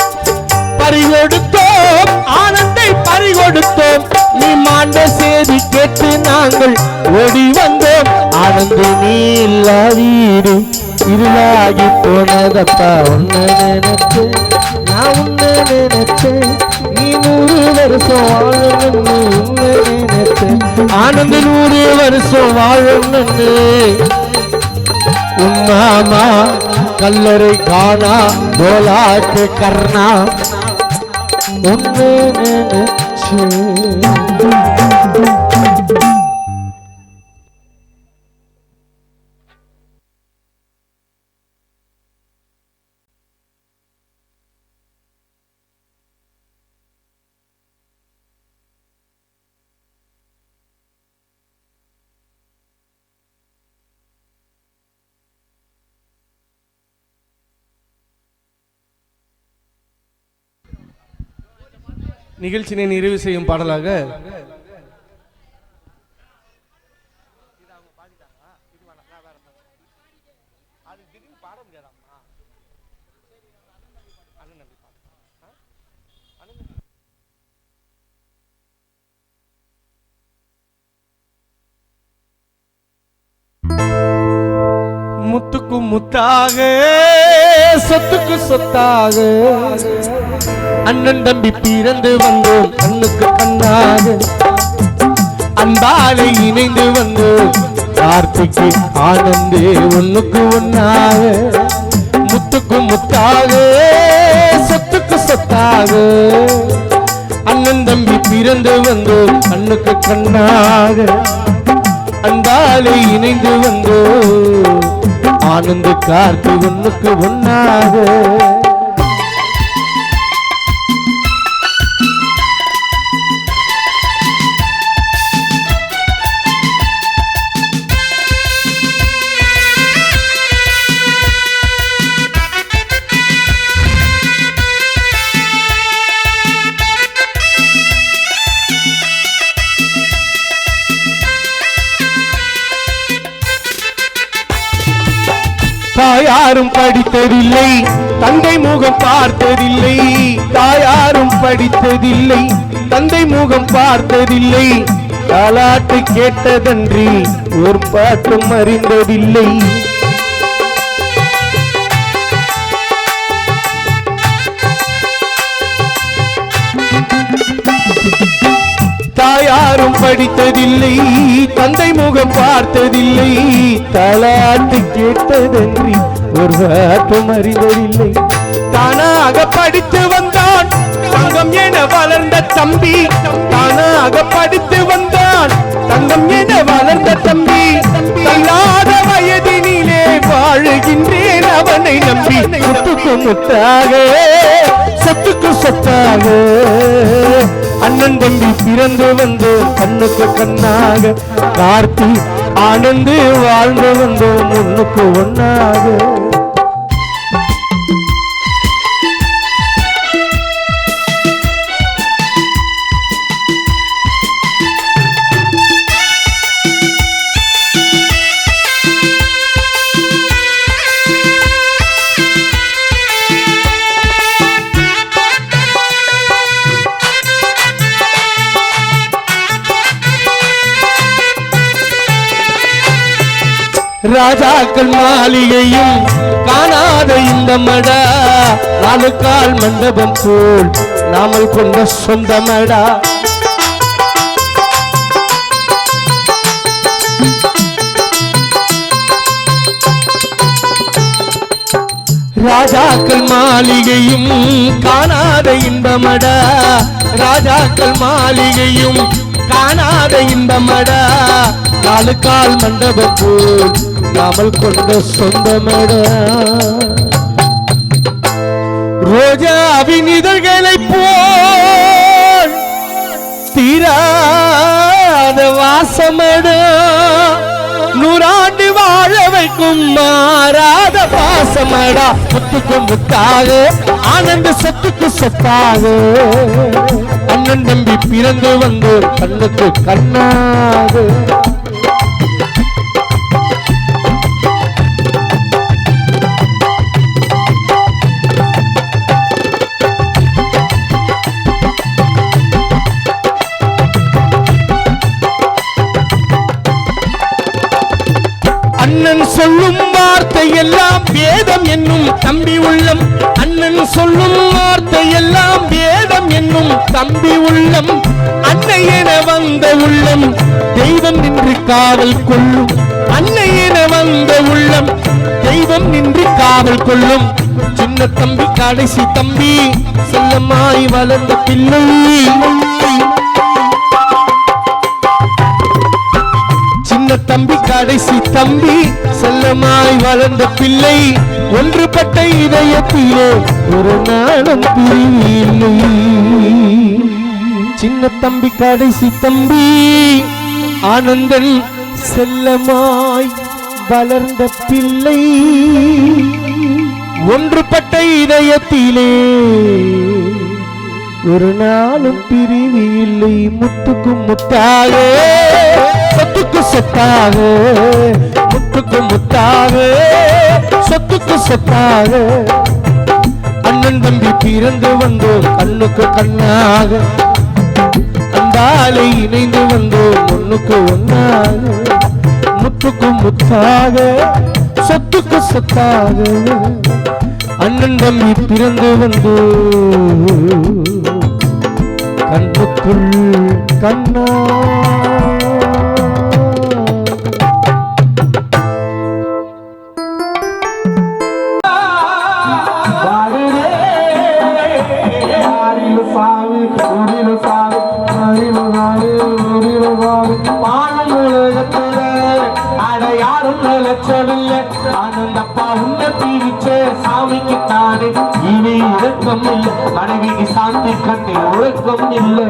பறிகொடுத்தோம் ஆனந்தை பறிகொடுத்தோம். நீ மாண்ட செய்தி கேட்டு நாங்கள் ஓடி வந்தோம். ஆனந்து நீ இல்லா வீடு இருளாகி போனதப்பா. உன்னை நினைச்சேன் நான் உன்னை நினைச்சேன். நீ 100 வருஷம் வாழணும்னு உன்னை நினைச்சேன். ஆனந்த 100 வருஷம் வாழணும்னு. உன் மாமா கல்லறை காணா போலாட்டு கர்ணா உன்னை நினைச்சேன். நிகழ்ச்சியை நிறைவு செய்யும் பாடலாக முத்தாக சொத்துக்கு சொத்தாக அண்ணன் தம்பி பிறந்து வந்தோம் கண்ணுக்கு கண்ணாக அன்பாலை இணைந்து வந்தோம் கார்த்திக்கு ஆனந்தே ஒண்ணுக்கு ஒன்னாக முத்துக்கு முத்தாக சொத்துக்கு சொத்தாக அண்ணன் தம்பி பிறந்து வந்தோம் கண்ணுக்கு கண்ணாக அன்பாலை இணைந்து வந்தோம் ஆனந்த கார்த்தி ஒண்ணுக்கு ஒன்னாக தாயாரும் படித்ததில்லை தந்தை முகம் பார்த்ததில்லை தாயாரும் படித்ததில்லை தந்தை முகம் பார்த்ததில்லை தாலாட்டு கேட்டதன்றி ஒரு பாட்டும் அறிந்ததில்லை தாயாரும் படித்ததில்லை தந்தை முகம் பார்த்ததில்லை தாலாட்டு கேட்டதன்றி ஒரு வாட்டும் அறிந்ததில்லை தானாக படித்து வந்தான் தங்கம் என வளர்ந்த தம்பி தானாக படித்து வந்தான் தங்கம் என வளர்ந்த தம்பி தள்ளாத வயதினிலே வாழுகின்றேன் அவனை நம்பி முத்துக்கு முத்தாக சொத்துக்கு சொத்தாக அண்ணன் தம்பி பிறந்து வந்தோம் கண்ணுக்கு கண்ணாக கார்த்தி ஆனந்து வாழ்ந்து வந்தோம் ஒண்ணுக்கு ஒன்னாக ராஜாக்கள் மாளிகையும் காணாத இந்த மடா நாலு கால் மண்டபம் போல் நாமல் கொண்ட சொந்த மடா ராஜாக்கள் மாளிகையும் காணாத இன்பமடா ராஜாக்கள் மாளிகையும் காணாத இன்பமடா நாலு கால் மண்டபம் போல் நாமல் கொண்ட சொந்தமடா ரோஜாவின் இதழ்களை போல் தீராத வாசமடா நூறாண்டு வாழ வைக்கும் மாறாத பாசமடா முத்துக்கு முத்தாக ஆனந்த சொத்துக்கு சொத்தாக அண்ணன் தம்பி பிறந்து வந்து கண்ணுக்கு கண்ணாக அண்ணன் சொல்லும் வார்த்தை எல்லாம் வேதம் என்னும் தம்பி உள்ளம் அண்ணன் சொல்லும் வார்த்தை எல்லாம் வேதம் என்னும் தம்பி உள்ளம் அன்னை என வந்த உள்ளம் தெய்வம் நின்று காவல் கொள்ளும் அன்னை என வந்த உள்ளம் தெய்வம் நின்று காவல் கொள்ளும் சின்ன தம்பி கடைசி தம்பி செல்லமாய் வளர்ந்த பிள்ளை சின்ன தம்பி கடைசி தம்பி செல்லமாய் வளர்ந்த பிள்ளை ஒன்றுபட்ட இதயத்திலே ஒரு நாளும் பிரிவில்லை சின்ன தம்பி கடைசி தம்பி ஆனந்தன் செல்லமாய் வளர்ந்த பிள்ளை ஒன்றுபட்ட இதயத்திலே ஒரு நாளும் பிரிவு இல்லை முத்துக்கு முத்தாக சொத்துக்கு சொத்தாக முத்துக்கு முத்தாக சொத்துக்கு சொத்தாக அண்ணன் தம்பி பிறந்து வந்தோம் கண்ணுக்கு கண்ணாக அந்தாலை இணைந்து வந்தோம் ஒண்ணுக்கு ஒன்னாக முத்துக்கு முத்தாக சொத்துக்கு சொத்தாக அண்ணன் தம்பி பிறந்து வந்து கண்ணுக்குள் கண்ணா ஆனந்தப்பா உன்ன பிரிச்ச சாமிக்கு தானே இனி உறக்கம் இல்லை மனைவிக்கு சாந்தி கட்டி உறக்கம் இல்லை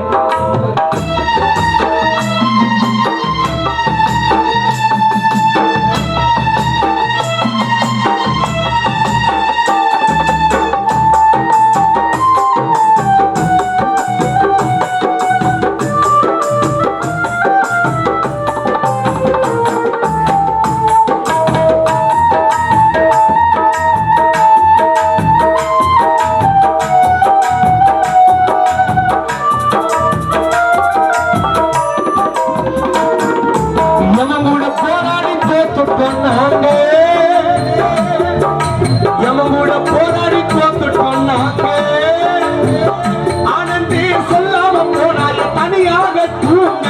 ஆனந்தி சொல்லாம போனால தனியாக தூங்க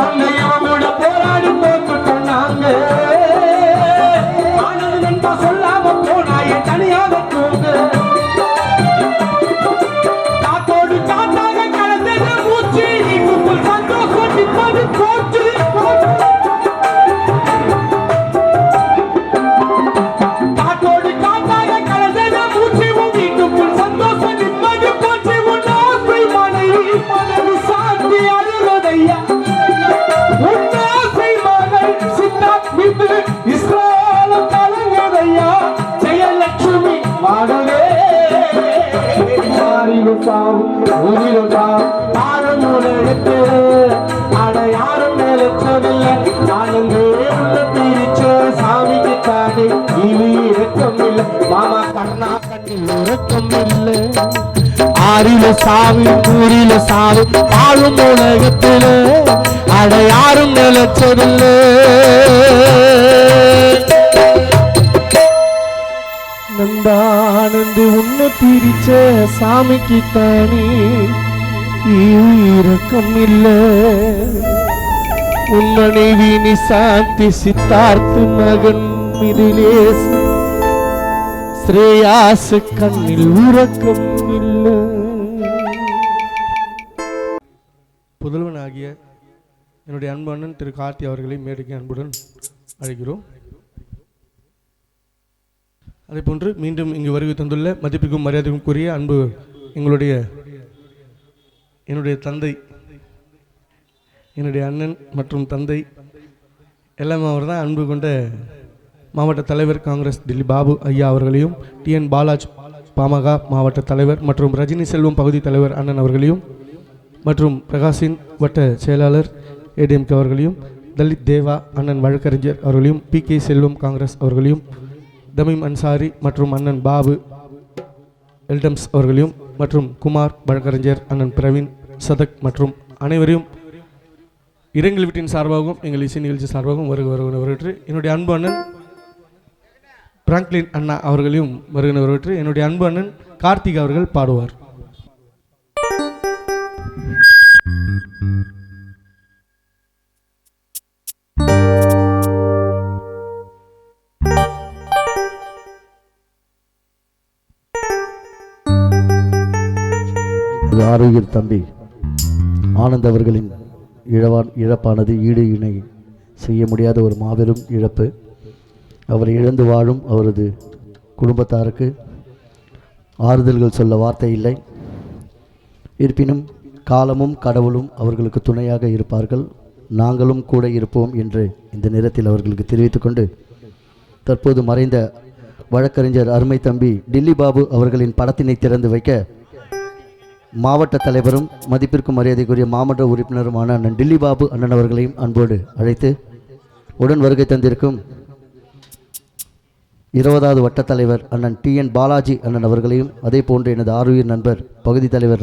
அந்த இவனோட போராடி போட்டுட்டோம் நாங்க ஆனந்த் சொல்லாம போனாய தனியாக தூங்க காத்தோடு காத்தாக கலந்தது மூச்சு சந்தோஷம் நிற்பது போச்சு யாரும் நினைச்சதில்லை சாமிக்கு தானே இனி இறக்கம் இல்லை மாமா கண்ணா கண்ணில் உறக்கம் இல்லை ஆறில சாவி ஊரில சாவி வாழும் உலகத்தில அட யாரும் நினைச்சதில்லை நந்தானந்து உன்னை பிரிச்ச சாமிக்கு தானே இறக்கம் இல்லை உன் மனைவி நிசாந்தி சித்தார்த்து மகன் மிதிலேஸ் ஸ்ரேயாஸ் கண்ணில் உறக்கம் இல்லை. புதல்வனாகிய என்னுடைய அன்பு அண்ணன் திரு கார்த்தி அவர்களை மேடைக்கு அன்புடன் அழைக்கிறோம். அதேபோன்று மீண்டும் இங்கு வருகை தந்துள்ள மதிப்புக்கும் மரியாதைக்கும் கூறிய அன்பு என்னுடைய தந்தை, என்னுடைய அண்ணன் மற்றும் தந்தை எல்லாமே அவர் தான். அன்பு கொண்ட மாவட்ட தலைவர் காங்கிரஸ் டில்லி பாபு ஐயா அவர்களையும், டிஎன் பாலாஜ் பாமக மாவட்ட தலைவர் மற்றும் ரஜினி செல்வம் பகுதி தலைவர் அண்ணன் அவர்களையும், மற்றும் பிரகாஷின் வட்ட செயலாளர் ஏடிஎம்கே அவர்களையும், தலித் தேவா அண்ணன் வழக்கறிஞர் அவர்களையும், PK செல்வம் காங்கிரஸ் அவர்களையும், தமீம் அன்சாரி மற்றும் அண்ணன் பாபு எல்டம்ஸ் அவர்களையும், மற்றும் குமார் வழக்கறிஞர் அண்ணன் பிரவீன் சதக் மற்றும் அனைவரையும் இரங்கல் வீட்டின் சார்பாகவும் எங்கள் இசை நிகழ்ச்சி சார்பாகவும் வருகிற என்னுடைய அன்பு அண்ணன் பிராங்க்லின் அண்ணா அவர்களையும் வருகிற என்னுடைய அன்பு அண்ணன் கார்த்திக் அவர்கள் பாடுவார். ஆரோக்கிய தம்பி ஆனந்த் அவர்களின் இழப்பானது ஈடு இணை செய்ய முடியாத ஒரு மாபெரும் இழப்பு. அவரை இழந்து வாழும் அவரது குடும்பத்தாருக்கு ஆறுதல்கள் சொல்ல வார்த்தை இல்லை. இருப்பினும் காலமும் கடவுளும் அவர்களுக்கு துணையாக இருப்பார்கள், நாங்களும் கூட இருப்போம் என்று இந்த நேரத்தில் அவர்களுக்கு தெரிவித்துக்கொண்டு, தற்போது மறைந்த வழக்கறிஞர் அருமை தம்பி டில்லி பாபு அவர்களின் படத்தினை திறந்து வைக்க மாவட்ட தலைவரும் மதிப்பிற்கும் மரியாதைக்குரிய மாவட்ட உறுப்பினருமான அண்ணன் டில்லி பாபு அண்ணன் அவர்களையும் அன்போடு அழைத்து உடன் வருகை தந்திருக்கும் 20வது வட்ட தலைவர் அண்ணன் TN பாலாஜி அண்ணன் அவர்களையும், அதே போன்று எனது ஆருயிர் நண்பர் பகுதி தலைவர்